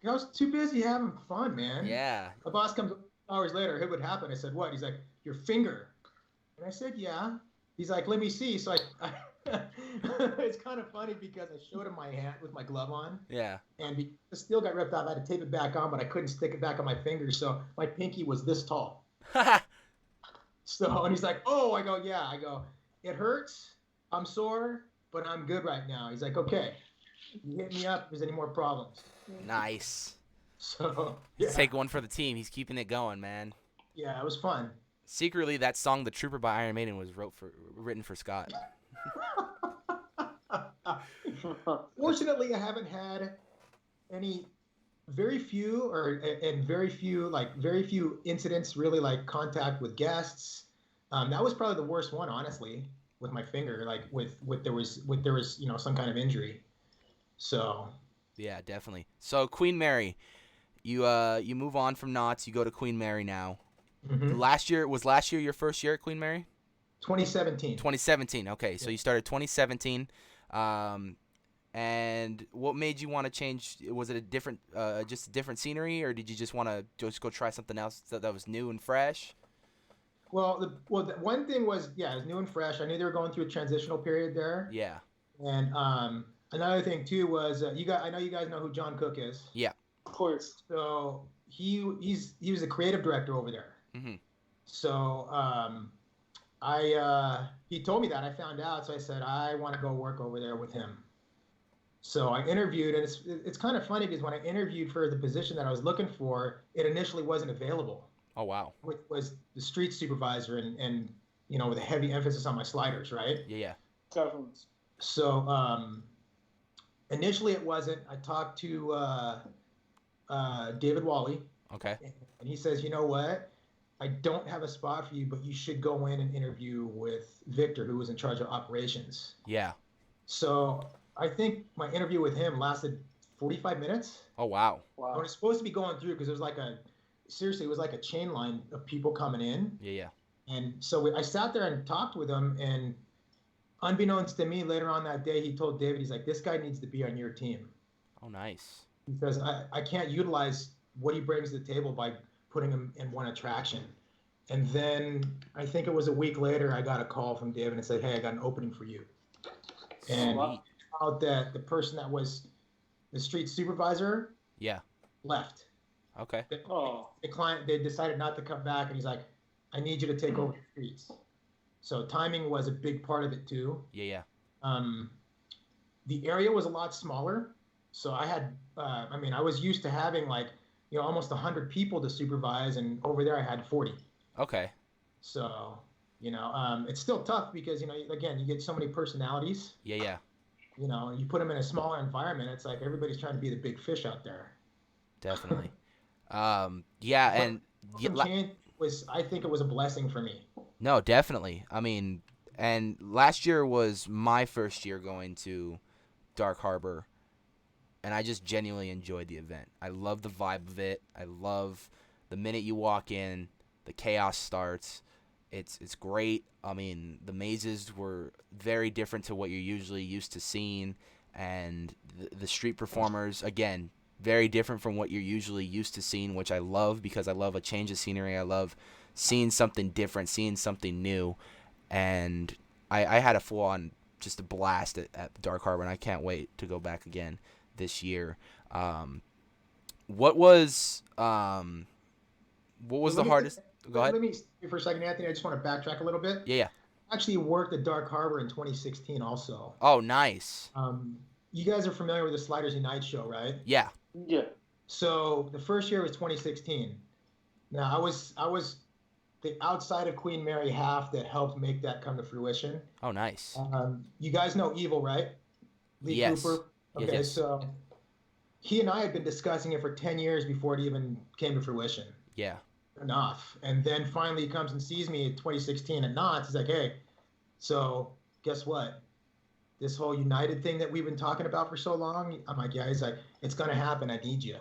I was too busy having fun, man. Yeah. My boss comes hours later. Hey, what happened? I said, what? He's like, your finger. And I said, yeah. He's like, let me see. So I it's kind of funny because I showed him my hand with my glove on. Yeah. And the steel got ripped off. I had to tape it back on, but I couldn't stick it back on my finger. So my pinky was this tall. And he's like, oh, I go, yeah. I go, it hurts. I'm sore, but I'm good right now. He's like, okay. You hit me up if there's any more problems. Nice. So, yeah. Take one for the team. He's keeping it going, man. Yeah, it was fun. Secretly, that song, "The Trooper" by Iron Maiden, was written for Scott. Fortunately, I haven't had very few incidents really like contact with guests. That was probably the worst one, honestly, with my finger, like with there was some kind of injury. So yeah, definitely. So Queen Mary, You move on from Knott's. You go to Queen Mary now. Mm-hmm. Last year your first year at Queen Mary? 2017. 2017. Okay, so you started 2017. And what made you want to change? Was it a different, just a different scenery, or did you just want to just go try something else that was new and fresh? Well, the one thing was, it was new and fresh. I knew they were going through a transitional period there. Yeah. And another thing too was I know you guys know who John Cook is. Yeah. Of course. So he was a creative director over there. Mm-hmm. So he told me that. I found out, so I said I want to go work over there with him. So I interviewed, and it's kind of funny because when I interviewed for the position that I was looking for, it initially wasn't available. Oh wow. Which was the street supervisor, and with a heavy emphasis on my sliders, right? Yeah. Definitely. So initially it wasn't. I talked to David Wally. Okay. And he says, you know what? I don't have a spot for you, but you should go in and interview with Victor, who was in charge of operations. Yeah. So I think my interview with him lasted 45 minutes. Oh, wow. I was supposed to be going through because it was like a chain line of people coming in. Yeah. And so I sat there and talked with him, and unbeknownst to me, later on that day, he told David, he's like, this guy needs to be on your team. Oh, nice. Because I can't utilize what he brings to the table by putting him in one attraction. And then I think it was a week later, I got a call from David and said, hey, I got an opening for you. And out that the person that was the street supervisor left. Okay. The client, they decided not to come back, and he's like, I need you to take over the streets. So timing was a big part of it too. Yeah. The area was a lot smaller, so I had I was used to having almost 100 people to supervise, and over there I had 40. Okay. So it's still tough because again, you get so many personalities. Yeah. You put them in a smaller environment, it's like everybody's trying to be the big fish out there. Definitely. Change I think it was a blessing for me. No, definitely. I mean, and last year was my first year going to Dark Harbor, and I just genuinely enjoyed the event. I love the vibe of it. I love the minute you walk in, the chaos starts. It's great. I mean, the mazes were very different to what you're usually used to seeing, and the street performers, again, very different from what you're usually used to seeing, which I love because I love a change of scenery. I love seeing something different, seeing something new, and I had a full-on just a blast at Dark Harbor, and I can't wait to go back again this year. What was the hardest? Go ahead. Let me for a second, Anthony. I just want to backtrack a little bit. Yeah. I actually worked at Dark Harbor in 2016 also. Oh, nice. You guys are familiar with the Sliders Unite show, right? Yeah. Yeah. So the first year was 2016. Now I was the outside of Queen Mary half that helped make that come to fruition. Oh, nice. You guys know Evil, right? Lee Yes. Cooper. Okay, yes. So he and I had been discussing it for 10 years before it even came to fruition. Yeah. Enough. And then finally he comes and sees me in 2016 at Knott's. He's like, hey, so guess what? This whole United thing that we've been talking about for so long, I'm like, yeah. He's like, it's going to happen. I need you.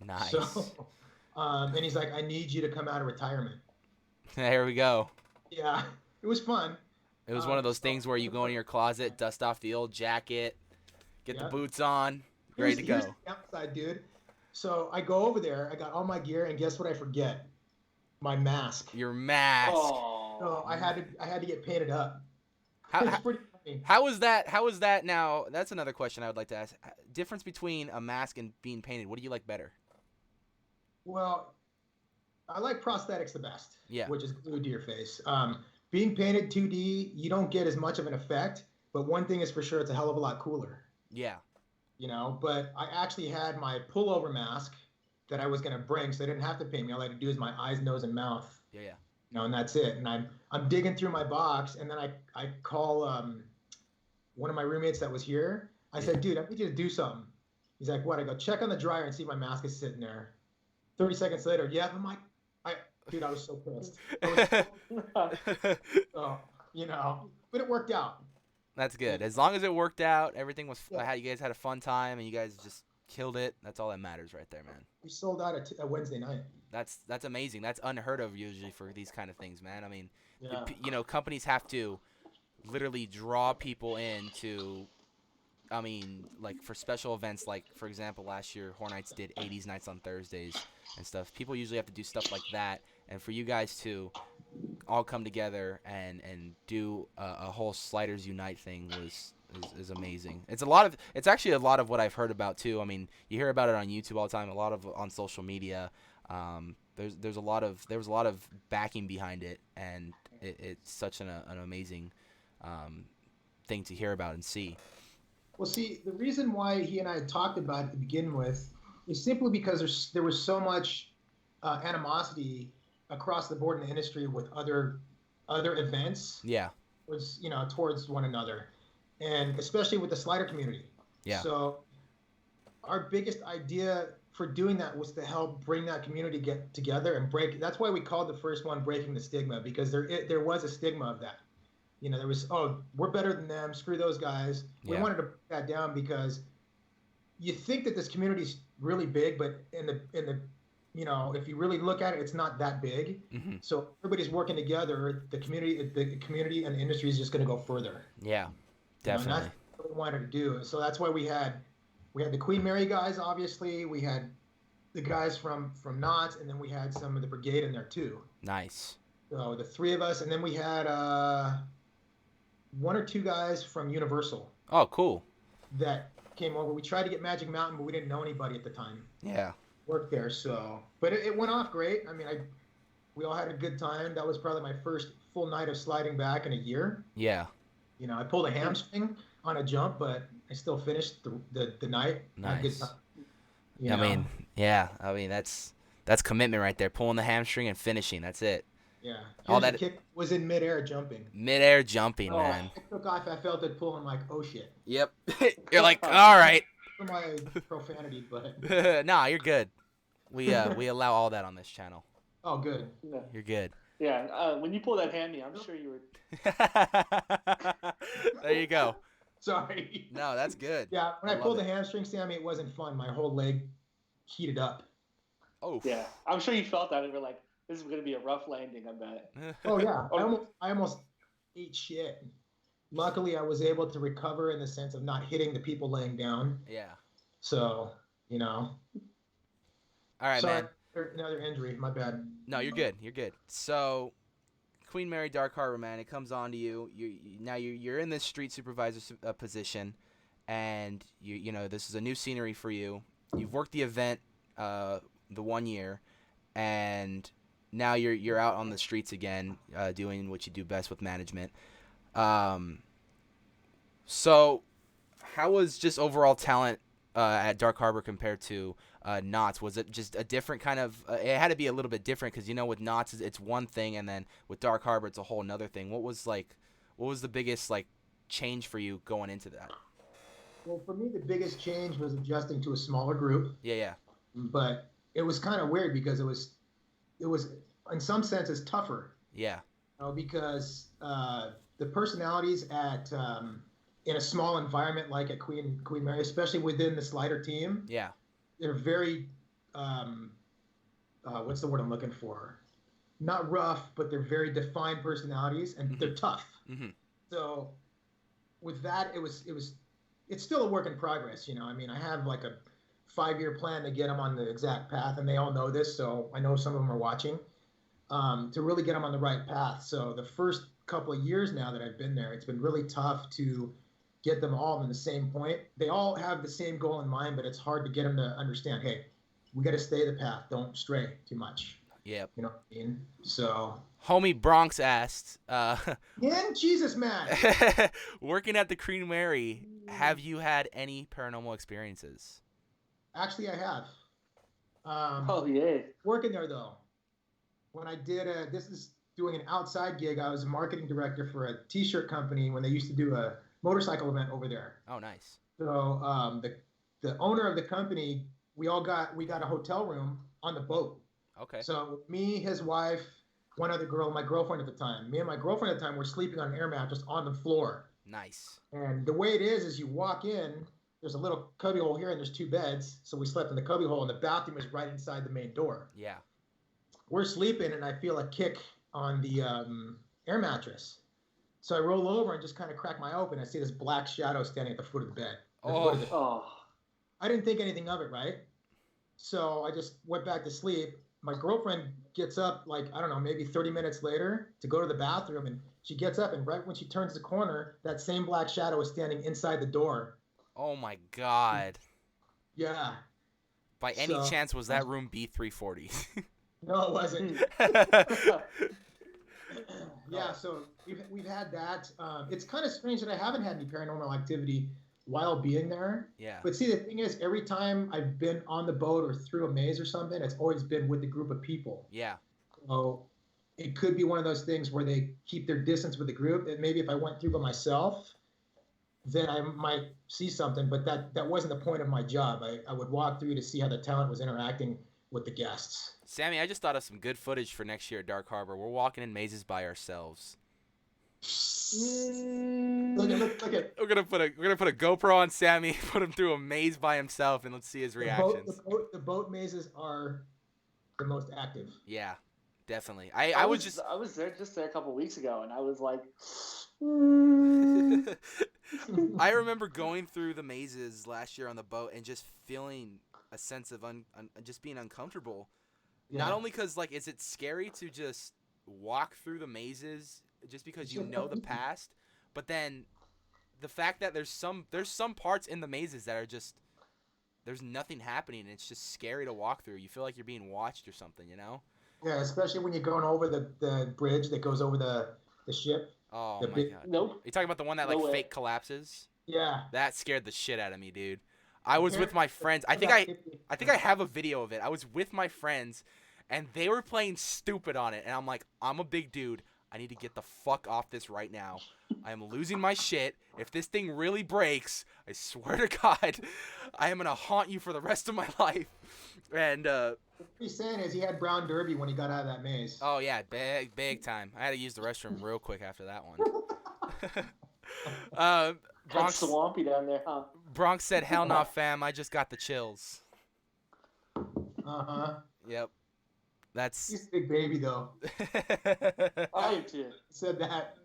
Nice. So, and he's like, I need you to come out of retirement. There we go. Yeah, it was fun. It was one of those things where you go in your closet, dust off the old jacket, get the boots on, ready to go. Here's the outside, dude. So I go over there. I got all my gear, and guess what? I forget my mask. Your mask. Oh. So I had to get painted up. How, pretty funny. how was that? How was that? Now that's another question I would like to ask. Difference between a mask and being painted. What do you like better? Well, I like prosthetics the best. Yeah. Which is glued to your face. Being painted 2D, you don't get as much of an effect. But one thing is for sure, it's a hell of a lot cooler. Yeah. But I actually had my pullover mask that I was gonna bring, so they didn't have to paint me. All I had to do is my eyes, nose, and mouth. Yeah. And that's it. And I'm digging through my box, and then I call one of my roommates that was here. I said, dude, I need you to do something. He's like, what? I go, check on the dryer and see if my mask is sitting there. 30 seconds later, yeah. I'm like, dude, I was so pissed. But it worked out. That's good. As long as it worked out, everything was. You guys had a fun time, and you guys just killed it. That's all that matters right there, man. We sold out a Wednesday night. That's amazing. That's unheard of usually for these kind of things, man. I mean, Yeah. companies have to literally draw people in to, I mean, like for special events, like for example, last year Horror Nights did 80s nights on Thursdays and stuff. People usually have to do stuff like that, and for you guys to all come together and do a whole Sliders Unite thing is amazing. It's actually a lot of what I've heard about too. I mean, you hear about it on YouTube all the time, a lot of on social media. There was a lot of backing behind it, and it's such an amazing thing to hear about and see. Well, see, the reason why he and I had talked about it to begin with is simply because there was so much animosity across the board in the industry with other events. Yeah. Was towards one another, and especially with the slider community. Yeah. So our biggest idea for doing that was to help bring that community get together and break. That's why we called the first one "Breaking the Stigma," because there was a stigma of that. There was, we're better than them, screw those guys. We wanted to break that down because you think that this community's really big, but in the if you really look at it, it's not that big. Mm-hmm. So everybody's working together. The community and the industry is just going to go further. Yeah, definitely. And that's what we wanted to do. So that's why we had the Queen Mary guys, obviously. We had the guys from Knott's, and then we had some of the Brigade in there too. Nice. So the three of us, and then we had one or two guys from Universal. Oh, cool. That came over. We tried to get Magic Mountain, but we didn't know anybody at the time. Yeah. Worked there, but it went off great. I mean, we all had a good time. That was probably my first full night of sliding back in a year. Yeah. I pulled a hamstring on a jump, but I still finished the night. Nice. Good time. I mean, that's commitment right there. Pulling the hamstring and finishing. That's it. Yeah. All that kick was in midair jumping. Midair jumping, man. I took off. I felt it pulling like, oh shit. Yep. You're like, all right. For my profanity, but nah, you're good. We allow all that on this channel. Oh, good. Yeah. You're good. Yeah. When you pull that hammy, I'm sure you were. There you go. Sorry. No, that's good. Yeah. When I pulled the hamstring, Sammy, it wasn't fun. My whole leg heated up. Oh. Yeah. I'm sure you felt that. And we're like, this is going to be a rough landing, I bet. Oh, yeah. I almost ate shit. Luckily, I was able to recover in the sense of not hitting the people laying down. Yeah. So, All right, sorry, man. Another injury. My bad. No, you're good. You're good. So, Queen Mary Dark Harbor, man, it comes on to you. You're in this street supervisor position, and this is a new scenery for you. You've worked the event the 1 year, and now you're out on the streets again, doing what you do best with management. So how was just overall talent at Dark Harbor compared to Knott's? Was it just a different kind of it had to be a little bit different because with Knott's it's one thing, and then with Dark Harbor it's a whole another thing. What was the biggest change for you going into that? Well, for me, the biggest change was adjusting to a smaller group. Yeah. But it was kind of weird because it was in some senses tougher. Yeah. Because the personalities at in a small environment like at Queen Mary, especially within the slider team. Yeah. They're very what's the word I'm looking for? Not rough, but they're very defined personalities, and they're tough. Mm-hmm. So with that, it's still a work in progress. I mean, I have like a 5-year plan to get them on the exact path, and they all know this, so I know some of them are watching, to really get them on the right path. So the first couple of years now that I've been there, it's been really tough to get them all in the same point. They all have the same goal in mind, but it's hard to get them to understand, hey, we got to stay the path. Don't stray too much. Yep. You know what I mean? So. Homie Bronx asked, Jesus, man. Working at the Queen Mary, have you had any paranormal experiences? Actually, I have. Oh, yeah. Working there, though. When I did this is doing an outside gig. I was a marketing director for a T-shirt company when they used to do a motorcycle event over there. Oh, nice. So the owner of the company, we got a hotel room on the boat. Okay. So me, his wife, one other girl, my girlfriend at the time. Me and my girlfriend at the time were sleeping on an air mattress on the floor. Nice. And the way it is you walk in, there's a little cubby hole here, and there's 2 beds. So we slept in the cubby hole, and the bathroom is right inside the main door. Yeah. We're sleeping, and I feel a kick on the air mattress. So I roll over and just kind of crack my eye open. I see this black shadow standing at the foot of the bed. I didn't think anything of it, right? So I just went back to sleep. My girlfriend gets up, like, I don't know, maybe 30 minutes later to go to the bathroom. And she gets up, and right when she turns the corner, that same black shadow is standing inside the door. Oh, my God. Yeah. By any chance, was that room B340? No, it wasn't. Yeah, so we've had that. It's kind of strange that I haven't had any paranormal activity while being there. Yeah. But see, the thing is, every time I've been on the boat or through a maze or something, it's always been with a group of people. Yeah. So it could be one of those things where they keep their distance with the group. And maybe if I went through by myself, then I might see something. But that wasn't the point of my job. I would walk through to see how the talent was interacting with the guests. Sammy, I just thought of some good footage for next year at Dark Harbor. We're walking in mazes by ourselves. Look at. We're gonna put a GoPro on Sammy, put him through a maze by himself, and let's see his reactions. The boat mazes are the most active. Yeah, definitely. I was there a couple weeks ago, and I was like. I remember going through the mazes last year on the boat and just feeling a sense of just being uncomfortable. Yeah. Not only because, like, is it scary to just walk through the mazes just because you know the past, but then the fact that there's some parts in the mazes that are just there's nothing happening, and it's just scary to walk through. You feel like you're being watched or something, you know? Yeah, especially when you're going over the bridge that goes over the ship. Oh my God! Nope. Are you talking about the one that fake collapses? Yeah. That scared the shit out of me, dude. I was with my friends. I think I have a video of it. I was with my friends, and they were playing stupid on it, and I'm like, I'm a big dude. I need to get the fuck off this right now. I am losing my shit. If this thing really breaks, I swear to God, I am gonna haunt you for the rest of my life. And what he's saying is he had brown derby when he got out of that maze. Oh yeah, big time. I had to use the restroom real quick after that one. Bronx swampy down there, huh? Bronx said, "Hell nah, fam. I just got the chills." Yep. He's a big baby though. I too. Said that.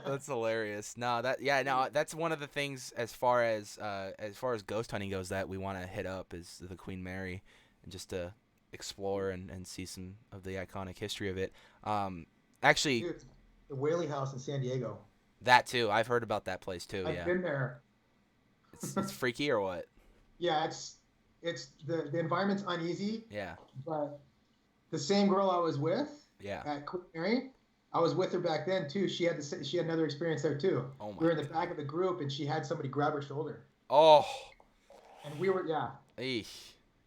That's hilarious. That's one of the things as far as ghost hunting goes that we want to hit up is the Queen Mary, and just to explore and see some of the iconic history of it. Actually, dude, the Whaley House in San Diego. That too. I've heard about that place too. I've been there. It's freaky or what? Yeah, it's the environment's uneasy. Yeah. But the same girl I was with. Yeah. At Queen Mary, I was with her back then too. She had another experience there too. Oh my. We were in the back of the group, and she had somebody grab her shoulder. Oh. And we were Eesh.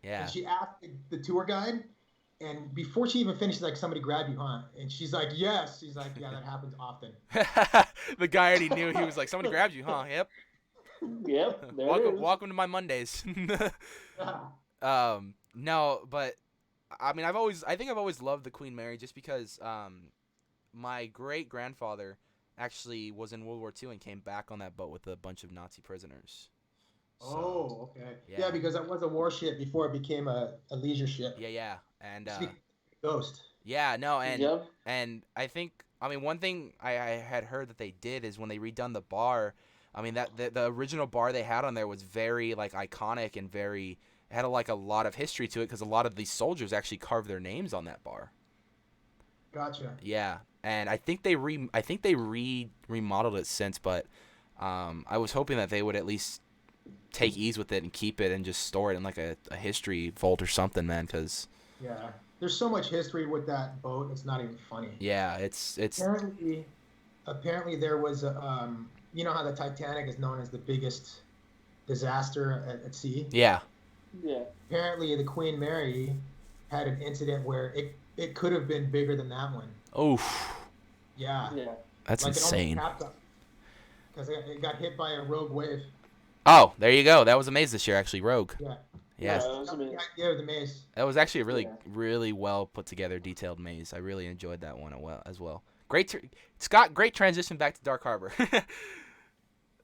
Yeah. And she asked the tour guide, and before she even finished, like, somebody grabbed you, huh? And she's like, yes. She's like, yeah, that happens often. The guy already knew. He was like, somebody grabbed you, huh? Yep. Yep. Welcome to my Mondays. No, but I mean, I think I've always loved the Queen Mary just because my great grandfather actually was in World War II and came back on that boat with a bunch of Nazi prisoners. So, okay. Yeah, because that was a warship before it became a leisure ship. Yeah. And ghost. Yeah, no, and I think, I mean, one thing I had heard that they did is when they redone the bar, I mean, that the original bar they had on there was very, like, iconic and had a lot of history to it because a lot of these soldiers actually carved their names on that bar. Gotcha. Yeah, and I think they remodeled it since, but I was hoping that they would at least take ease with it and keep it and just store it in like a history vault or something, man, because there's so much history with that boat, it's not even funny. Yeah, it's apparently there was you know how the Titanic is known as the biggest disaster at sea? Yeah. Apparently the Queen Mary had an incident where it could have been bigger than that one. Oof. Yeah. That's like insane. Because it got hit by a rogue wave. Oh, there you go. That was a maze this year, actually. Rogue. Yeah, the maze. That was actually a really well put together, detailed maze. I really enjoyed that one as well. Great. Scott, great transition back to Dark Harbor.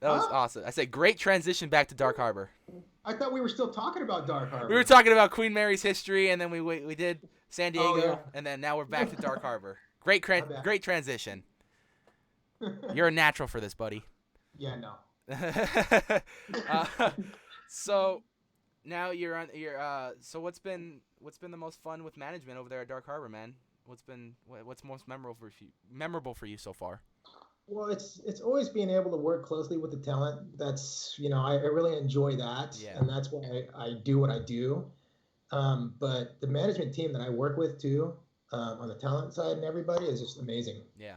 That was awesome. I said great transition back to Dark Harbor. I thought we were still talking about Dark Harbor. We were talking about Queen Mary's history, and then we did San Diego, yeah. and then now we're back to Dark Harbor. Great transition. You're a natural for this, buddy. Yeah, no. So now you're on. So what's been the most fun with management over there at Dark Harbor, man? What's most memorable for you so far? Well, it's always being able to work closely with the talent. That's I really enjoy that, and that's why I do what I do. But the management team that I work with too, on the talent side and everybody is just amazing. Yeah.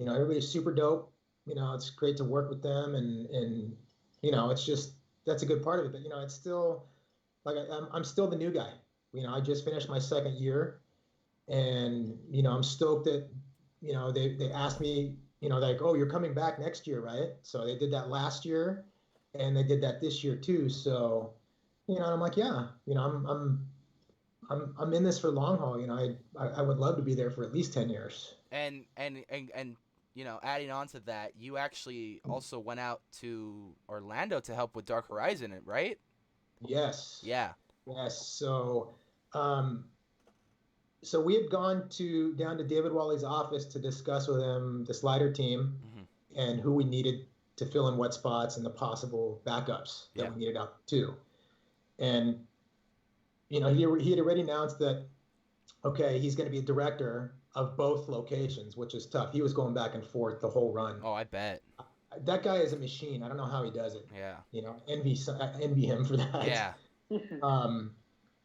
Everybody's super dope. It's great to work with them, and it's just that's a good part of it. But it's still like I'm still the new guy. I just finished my second year, and I'm stoked that they asked me. Like, oh, you're coming back next year, right? So they did that last year, and they did that this year too. So, I'm like, yeah, I'm in this for long haul. I would love to be there for at least 10 years. And adding on to that, you actually also went out to Orlando to help with Dark Horizon, right? Yes. Yeah. Yes. So we had gone down to David Wally's office to discuss with him the slider team and who we needed to fill in what spots and the possible backups that we needed out too. And he had already announced that he's going to be a director of both locations, which is tough. He was going back and forth the whole run. Oh, I bet. That guy is a machine. I don't know how he does it. Yeah. Envy him for that. Yeah.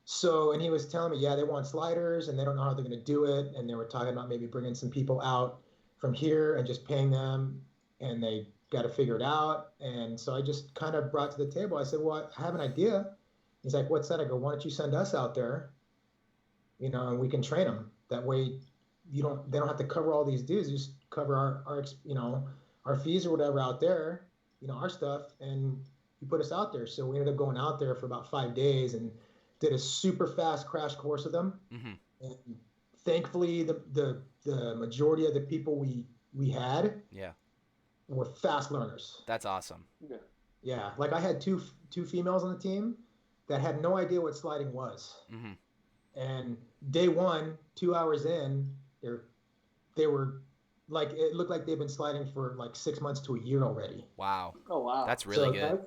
So, and he was telling me, they want sliders and they don't know how they're going to do it. And they were talking about maybe bringing some people out from here and just paying them, and they got to figure it out. And so I just kind of brought to the table, I said, well, I have an idea. He's like, what's that? I go, why don't you send us out there, and we can train them. That way they don't have to cover all these dues. You just cover our fees or whatever out there, our stuff, and you put us out there. So we ended up going out there for about 5 days and did a super fast crash course with them. And thankfully, the majority of the people we had were fast learners. That's awesome. Yeah, like I had two females on the team that had no idea what sliding was. And day one, 2 hours in, they were like, it looked like they've been sliding for like 6 months to a year already. Wow. Oh wow. That's really good.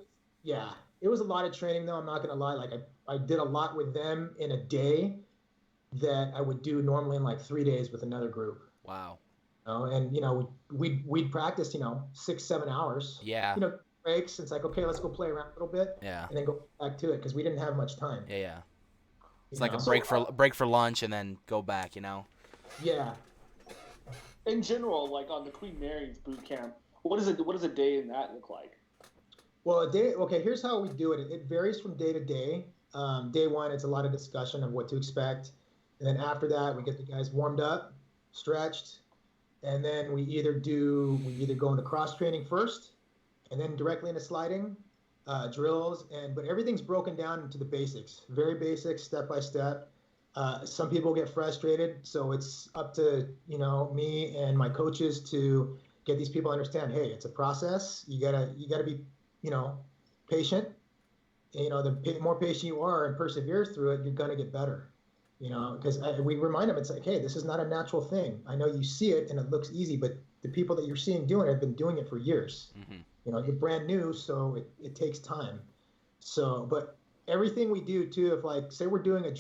It was a lot of training though. I'm not gonna lie. Like I did a lot with them in a day that I would do normally in like 3 days with another group. Wow. And we'd practice 6-7 hours. Yeah. Breaks. It's like, okay, let's go play around a little bit. Yeah. And then go back to it because we didn't have much time. Yeah. It's like a break for lunch and then go back. Yeah. In general, like on the Queen Mary's boot camp, what does a day in that look like? Well, here's how we do it. It varies from day to day. Day one, it's a lot of discussion of what to expect. And then after that, we get the guys warmed up, stretched, and then we either go into cross training first and then directly into sliding, drills, but everything's broken down into the basics, very basic, step by step. Some people get frustrated, so it's up to me and my coaches to get these people to understand. Hey, it's a process. You gotta be patient. The more patient you are and persevere through it, you're gonna get better. Because we remind them, it's like, hey, this is not a natural thing. I know you see it and it looks easy, but the people that you're seeing doing it have been doing it for years. You're brand new, so it takes time. So, but everything we do too, if like, say we're doing a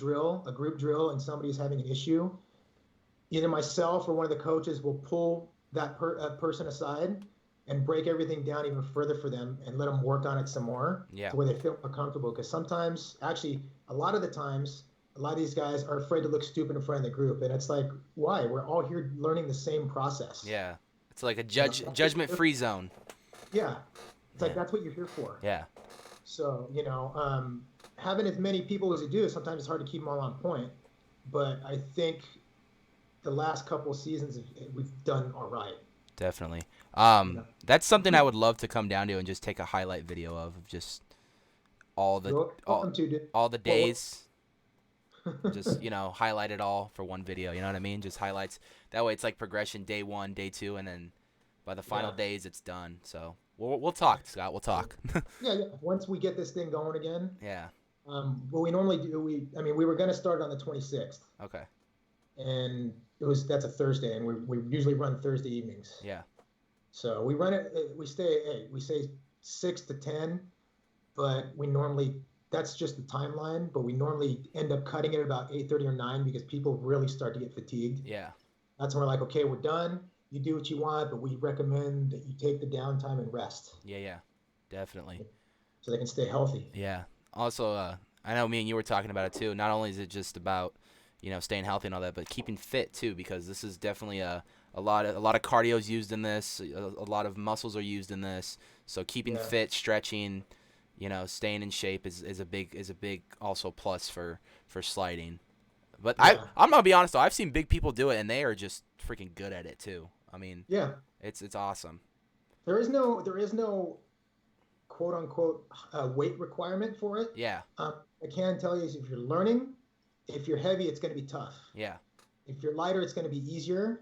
group drill, and somebody's having an issue, either myself or one of the coaches will pull that person aside and break everything down even further for them and let them work on it some more to where they feel more comfortable. Because sometimes, actually, a lot of the times, a lot of these guys are afraid to look stupid in front of the group. And it's like, why? We're all here learning the same process. Yeah. It's like a judgment-free zone. Yeah. It's like, that's what you're here for. Yeah. So, having as many people as you do, sometimes it's hard to keep them all on point. But I think the last couple of seasons, we've done all right. Definitely. That's something I would love to come down to and just take a highlight video of just all the days. Just highlight it all for one video. You know what I mean? Just highlights. That way, it's like progression day 1, day 2, and then by the final days, it's done. So we'll talk, Scott. We'll talk. Yeah. Once we get this thing going again. Yeah. What we normally do, we were going to start on the 26th. Okay. And that's a Thursday, and we usually run Thursday evenings. Yeah. So we run it. We say 6 to 10, but that's just the timeline. But we normally end up cutting it about 8:30 or 9 because people really start to get fatigued. Yeah. That's when we're like, okay, we're done. You do what you want, but we recommend that you take the downtime and rest. Yeah, definitely. So they can stay healthy. Yeah. Also, I know me and you were talking about it too. Not only is it just about, staying healthy and all that, but keeping fit too, because this is definitely a lot of cardio is used in this. A lot of muscles are used in this. So keeping fit, stretching, staying in shape is a big also plus for sliding. But I'm gonna be honest though, I've seen big people do it and they are just freaking good at it too. I mean, it's awesome. There is no quote unquote weight requirement for it. Yeah. I can tell you is if you're learning, if you're heavy, it's going to be tough. Yeah. If you're lighter, it's going to be easier.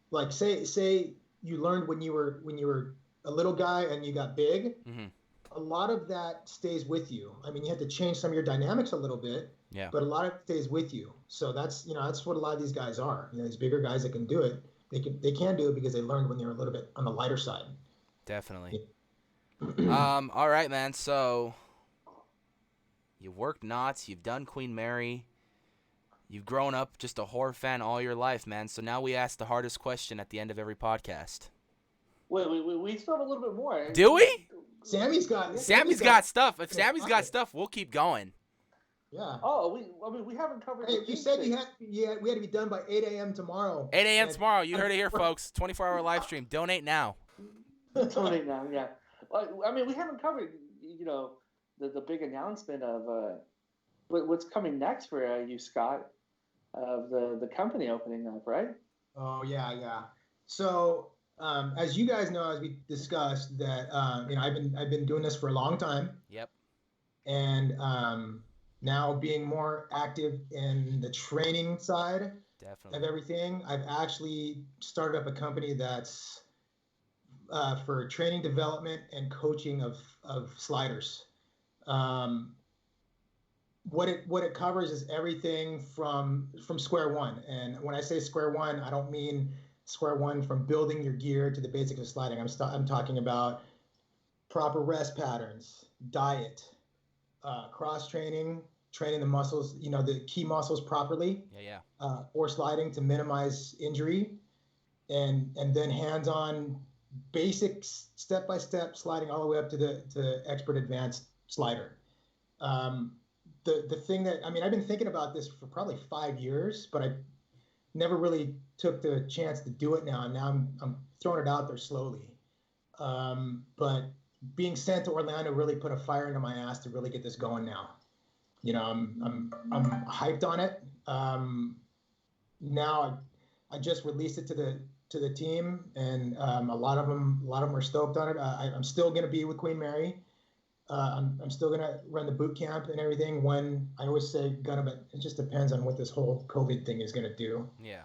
Like say you learned when you were a little guy and you got big. Mm-hmm. A lot of that stays with you. I mean, you have to change some of your dynamics a little bit. Yeah. But a lot of it stays with you. So that's what a lot of these guys are. These bigger guys that can do it. They can do it because they learned when they were a little bit on the lighter side. Definitely. All right, man. So you've worked Knott's, you've done Queen Mary, you've grown up just a horror fan all your life, man. So now we ask the hardest question at the end of every podcast. Wait, we still have a little bit more. Do we? Sammy's got stuff. If Sammy's got stuff, we'll keep going. Yeah. Oh, we haven't covered. Hey, you said we had to be done by 8 a.m. tomorrow. 8 a.m. tomorrow. You heard it here, folks. 24-hour live stream. Donate now. Donate now, yeah. I mean, we haven't covered, the big announcement of what's coming next for you, Scott, of the company opening up, right? Oh yeah. So as you guys know, as we discussed, that I've been doing this for a long time. Yep. And now being more active in the training side of everything, I've actually started up a company that's for training development and coaching of sliders. What it covers is everything from square one. And when I say square one, I don't mean square one from building your gear to the basics of sliding. I'm talking about proper rest patterns, diet, cross training the muscles, the key muscles properly. For sliding to minimize injury, and then hands-on basic step-by-step sliding all the way up to expert advanced slider. The thing that I've been thinking about this for probably 5 years, but I never really took the chance to do it now. And now I'm throwing it out there slowly. But being sent to Orlando really put a fire into my ass to really get this going now. I'm hyped on it. Now I just released it to the team, and a lot of them are stoked on it. I'm still going to be with Queen Mary. I'm still going to run the boot camp and everything. When I always say but it just depends on what this whole COVID thing is going to do. Yeah.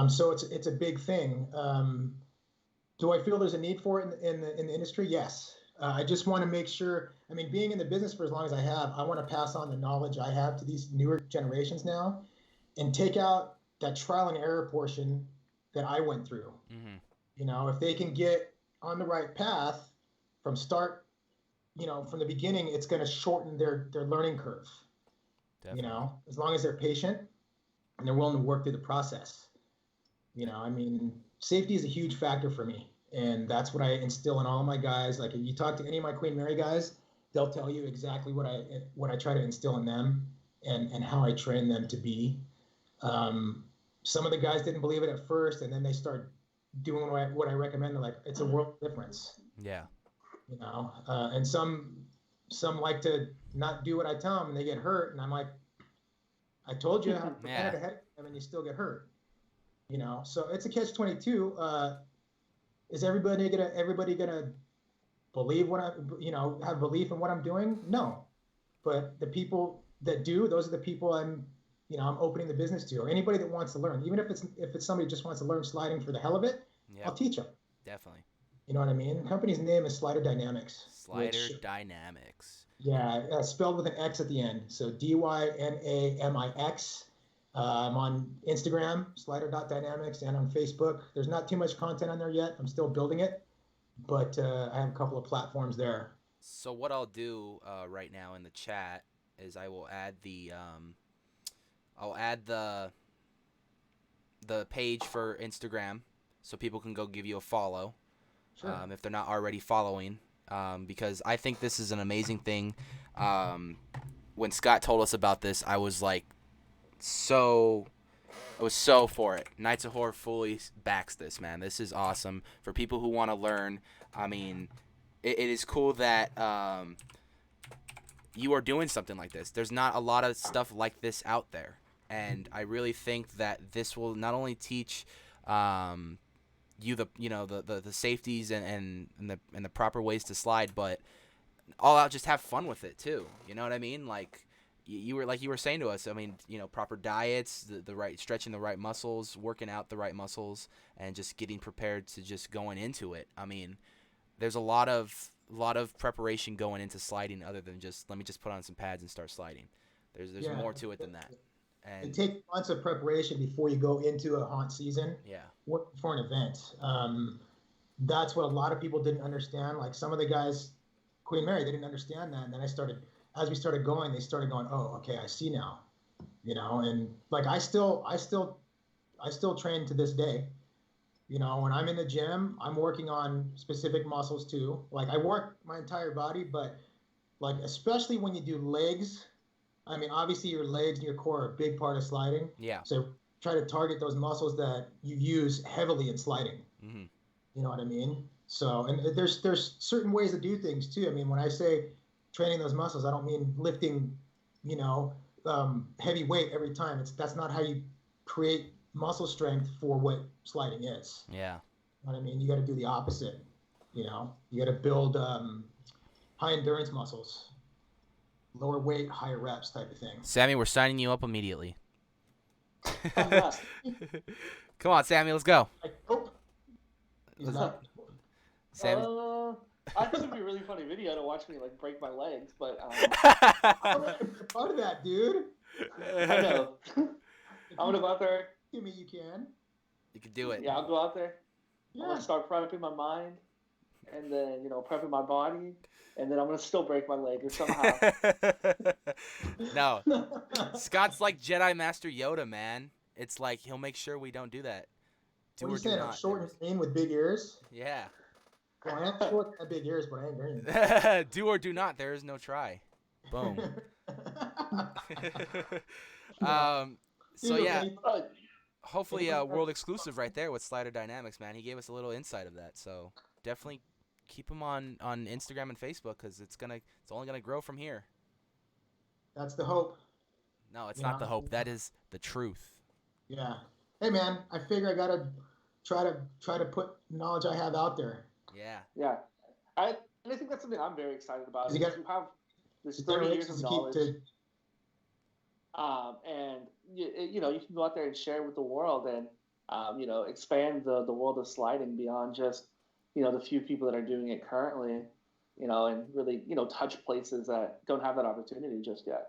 So it's a big thing. Do I feel there's a need for it in the industry? Yes. I just want to make sure, being in the business for as long as I have, I want to pass on the knowledge I have to these newer generations now and take out that trial and error portion that I went through. Mm-hmm. If they can get on the right path from start, from the beginning, it's going to shorten their learning curve. Definitely. As long as they're patient and they're willing to work through the process. Safety is a huge factor for me. And that's what I instill in all of my guys. Like if you talk to any of my Queen Mary guys, they'll tell you exactly what I try to instill in them and how I train them to be. Some of the guys didn't believe it at first, and then they start doing what I recommend. They're like, it's a world difference. Yeah. And some like to not do what I tell them, and they get hurt. And I'm like, I told you how to prevent it ahead of time, and you still get hurt. So it's a catch-22. Is everybody gonna believe what have belief in what I'm doing? No, but the people that do, those are the people I'm opening the business to, or anybody that wants to learn. Even if it's somebody who just wants to learn sliding for the hell of it, I'll teach them. Definitely. You know what I mean? The company's name is Slider Dynamics. Slider Dynamics. Yeah, spelled with an X at the end. So Dynamix. I'm on Instagram, slider.dynamics, and on Facebook. There's not too much content on there yet. I'm still building it, but I have a couple of platforms there. So what I'll do right now in the chat is I will add the page for Instagram so people can go give you a follow. Sure. If they're not already following, because I think this is an amazing thing. When Scott told us about this, I was so for it. Nights of Horror fully backs this, man. This is awesome for people who want to learn. I mean, it is cool that you are doing something like this. There's not a lot of stuff like this out there, and I really think that this will not only teach you the safeties and the proper ways to slide, but all out just have fun with it too. You know what I mean? Like you were saying to us. I mean, proper diets, the right stretching, the right muscles, working out the right muscles, and just getting prepared to just going into it. I mean, there's a lot of preparation going into sliding other than just let me just put on some pads and start sliding. There's more to it than that. And it takes months of preparation before you go into a haunt season. Yeah. For an event. That's what a lot of people didn't understand. Like some of the guys, Queen Mary, they didn't understand that. And then as we started going, they started going, oh, okay, I see now. And like I still train to this day. When I'm in the gym, I'm working on specific muscles too. Like I work my entire body, but like especially when you do legs, I mean, obviously your legs and your core are a big part of sliding. Yeah. So try to target those muscles that you use heavily in sliding. Mm-hmm. You know what I mean? So, and there's certain ways to do things too. I mean, when I say training those muscles, I don't mean lifting, heavy weight every time. That's not how you create muscle strength for what sliding is. Yeah. You know what I mean? You got to do the opposite. You got to build high endurance muscles, lower weight, higher reps type of thing. Sammy, we're signing you up immediately. Come on, Sammy, let's go. Sammy. I think it'd be a really funny video to watch me break my legs, but I'm part of that, dude. I know. I'm gonna go out there. Give me, you can. You can do it. Yeah, I'll go out there. Yeah. I'm gonna start prepping my mind, and then prepping my body, and then I'm gonna still break my leg or somehow. No, Scott's like Jedi Master Yoda, man. It's like he'll make sure we don't do that. What are you saying? I'm short and green with big ears? Yeah. Well, I am short and big ears, but I ain't green. Do or do not. There is no try. Boom. So yeah. Hopefully world exclusive right there with Slider Dynamics, man. He gave us a little insight of that. So definitely keep him on Instagram and Facebook because it's only gonna grow from here. That's the hope. No, it's not the hope. That is the truth. Yeah. Hey man, I figure I gotta try to put knowledge I have out there. Yeah. Yeah. I think that's something I'm very excited about. You have this 30 years of knowledge. And you can go out there and share with the world and expand the world of sliding beyond just the few people that are doing it currently, and really touch places that don't have that opportunity just yet.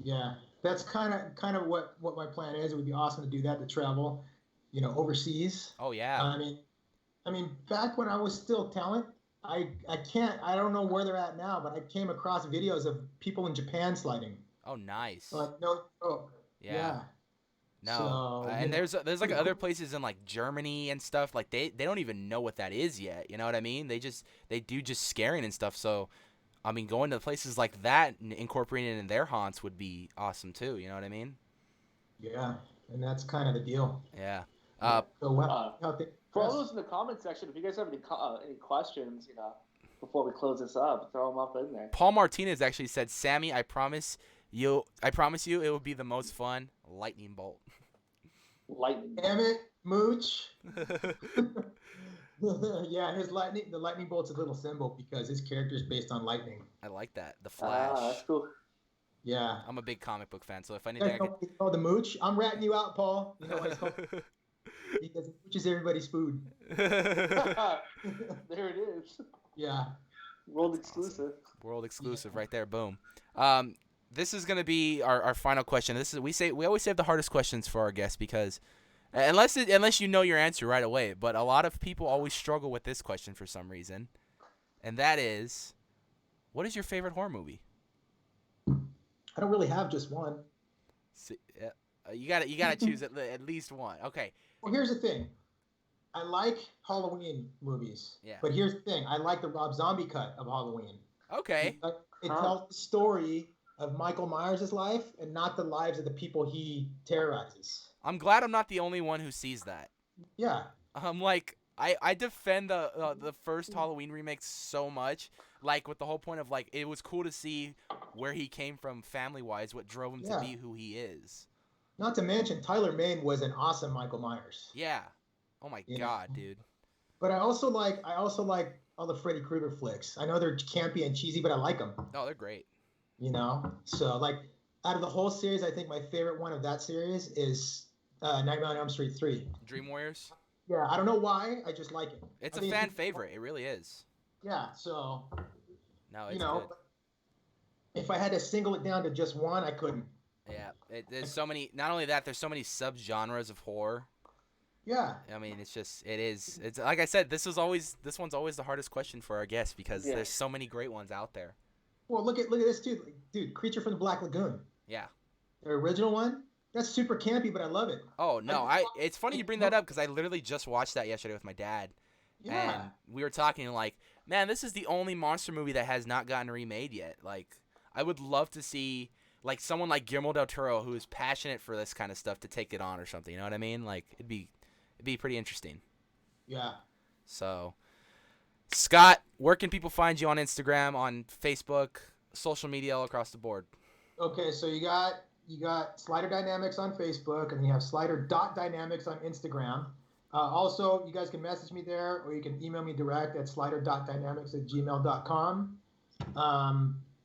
Yeah, that's kind of what my plan is. It would be awesome to do that, to travel overseas. Oh yeah. I mean back when I was still talent, I don't know where they're at now, but I came across videos of people in Japan sliding. Oh, nice. Yeah. No, and there's like other places in like Germany and stuff. Like they don't even know what that is yet. You know what I mean? They do scaring and stuff. So, I mean, going to places like that and incorporating it in their haunts would be awesome too. You know what I mean? Yeah, and that's kind of the deal. Yeah. For all those in the comment section, if you guys have any questions, before we close this up, throw them up in there. Paul Martinez actually said, "Sammy, I promise you, it will be the most fun lightning bolt." Lightning. Damn it, Mooch. Yeah, the lightning bolt's a little symbol because his character is based on lightning. I like that. The Flash. That's cool. Yeah. I'm a big comic book fan, so if anything, the Mooch. I'm ratting you out, Paul. You know what it's called? because which is everybody's food. There it is. Yeah. World exclusive. World exclusive, right there. Boom. This is gonna be our final question. We always save the hardest questions for our guests because unless you know your answer right away, but a lot of people always struggle with this question for some reason, and that is, what is your favorite horror movie? I don't really have just one. See, you gotta choose at least one. Okay. Well, here's the thing. I like Halloween movies. Yeah. But here's the thing. I like the Rob Zombie cut of Halloween. Okay. It tells the story of Michael Myers' life and not the lives of the people he terrorizes. I'm glad I'm not the only one who sees that. Yeah. Like I defend the first Halloween remake so much, like with the whole point of like it was cool to see where he came from family wise, what drove him to be who he is. Not to mention Tyler Mane was an awesome Michael Myers. Yeah. Oh my God, dude. But I also like all the Freddy Krueger flicks. I know they're campy and cheesy, but I like them. Oh, they're great. You know, so like out of the whole series, I think my favorite one of that series is Nightmare on Elm Street 3. Dream Warriors. Yeah, I don't know why, I just like it. It's a fan favorite. It really is. Yeah, so no, it's good. If I had to single it down to just one, I couldn't. Yeah, there's so many. Not only that, there's so many subgenres of horror. Yeah. I mean, it's like I said, this one's always the hardest question for our guests because there's so many great ones out there. Well, look at this too, dude. Creature from the Black Lagoon. Yeah. The original one. That's super campy, but I love it. Oh no, it's funny you bring that up because I literally just watched that yesterday with my dad. Yeah. And we were talking like, man, this is the only monster movie that has not gotten remade yet. Like, I would love to see like someone like Guillermo del Toro who is passionate for this kind of stuff to take it on or something. You know what I mean? Like, it'd be pretty interesting. Yeah. So, Scott, where can people find you on Instagram, on Facebook, social media all across the board? Okay, so you got Slider Dynamics on Facebook, and you have Slider.Dynamics on Instagram. Also, you guys can message me there, or you can email me direct at slider.dynamics@gmail.com.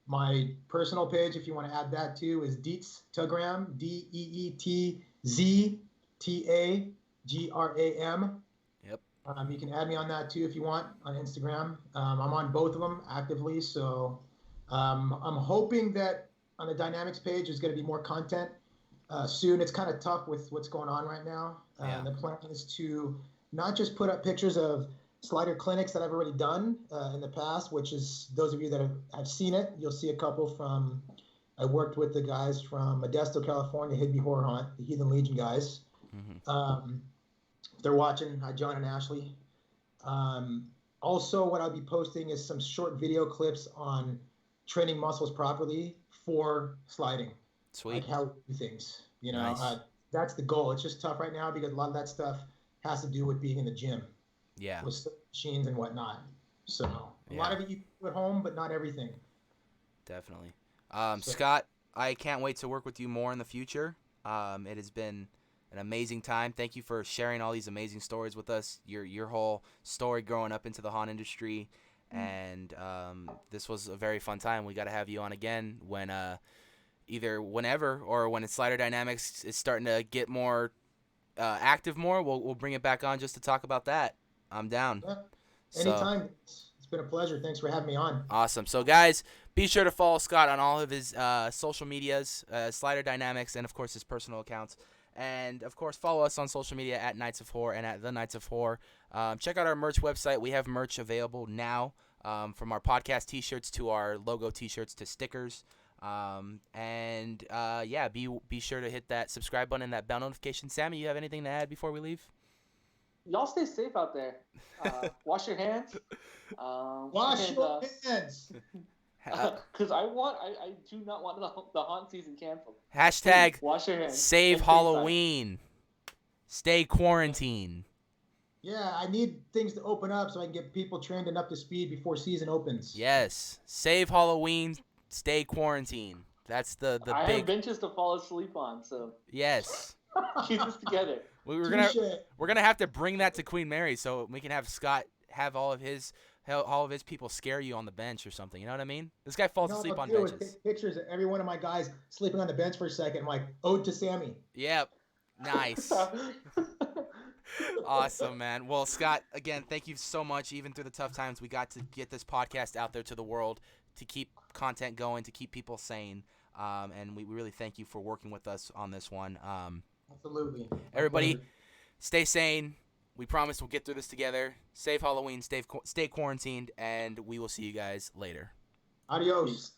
My personal page, if you want to add that too, is Deetztagram, DeetzTagram. Yep. You can add me on that too if you want on Instagram. I'm on both of them actively, so I'm hoping that on the Dynamics page there's going to be more content soon. It's kind of tough with what's going on right now. The plan is to not just put up pictures of Slider clinics that I've already done in the past, which is those of you that have seen it, you'll see a couple from, I worked with the guys from Modesto, California, Higby Horror Hunt, the Heathen Legion guys. Mm-hmm. They're watching, John and Ashley. Also, what I'll be posting is some short video clips on training muscles properly for sliding. Sweet. Like how to do things. You know, nice. That's the goal. It's just tough right now because a lot of that stuff has to do with being in the gym. Yeah. With machines and whatnot. So a lot of it you can do at home, but not everything. Definitely. Scott, I can't wait to work with you more in the future. It has been an amazing time. Thank you for sharing all these amazing stories with us. Your whole story growing up into the haunt industry, and this was a very fun time. We got to have you on again when either whenever or when it's Slider Dynamics is starting to get more active more. We'll bring it back on just to talk about that. I'm down. Yeah. Anytime. It's been a pleasure. Thanks for having me on. Awesome. So, guys, be sure to follow Scott on all of his social medias, Slider Dynamics, and, of course, his personal accounts. And, of course, follow us on social media at Nights of Horror and at The Nights of Horror. Check out our merch website. We have merch available now, from our podcast T-shirts to our logo T-shirts to stickers. Be sure to hit that subscribe button and that bell notification. Sammy, you have anything to add before we leave? Y'all stay safe out there. Wash your hands. Wash your hands. Because I do not want the haunt season canceled. Hashtag Please, wash your hands. Save Halloween. Stay quarantined. Yeah, I need things to open up so I can get people trained and up to speed before season opens. Yes. Save Halloween. Stay quarantined. That's the I big... have benches to fall asleep on, so... Yes. Keep this together. We're gonna have to bring that to Queen Mary so we can have Scott have all of his people scare you on the bench or something. You know what I mean? This guy falls asleep on benches. Take pictures of every one of my guys sleeping on the bench for a second. I'm like, ode to Sammy. Yep. Nice. Awesome, man. Well, Scott, again, thank you so much. Even through the tough times, we got to get this podcast out there to the world, to keep content going, to keep people sane. And we really thank you for working with us on this one. Absolutely. Everybody, stay sane. We promise we'll get through this together. Safe Halloween, stay quarantined, and we will see you guys later. Adios.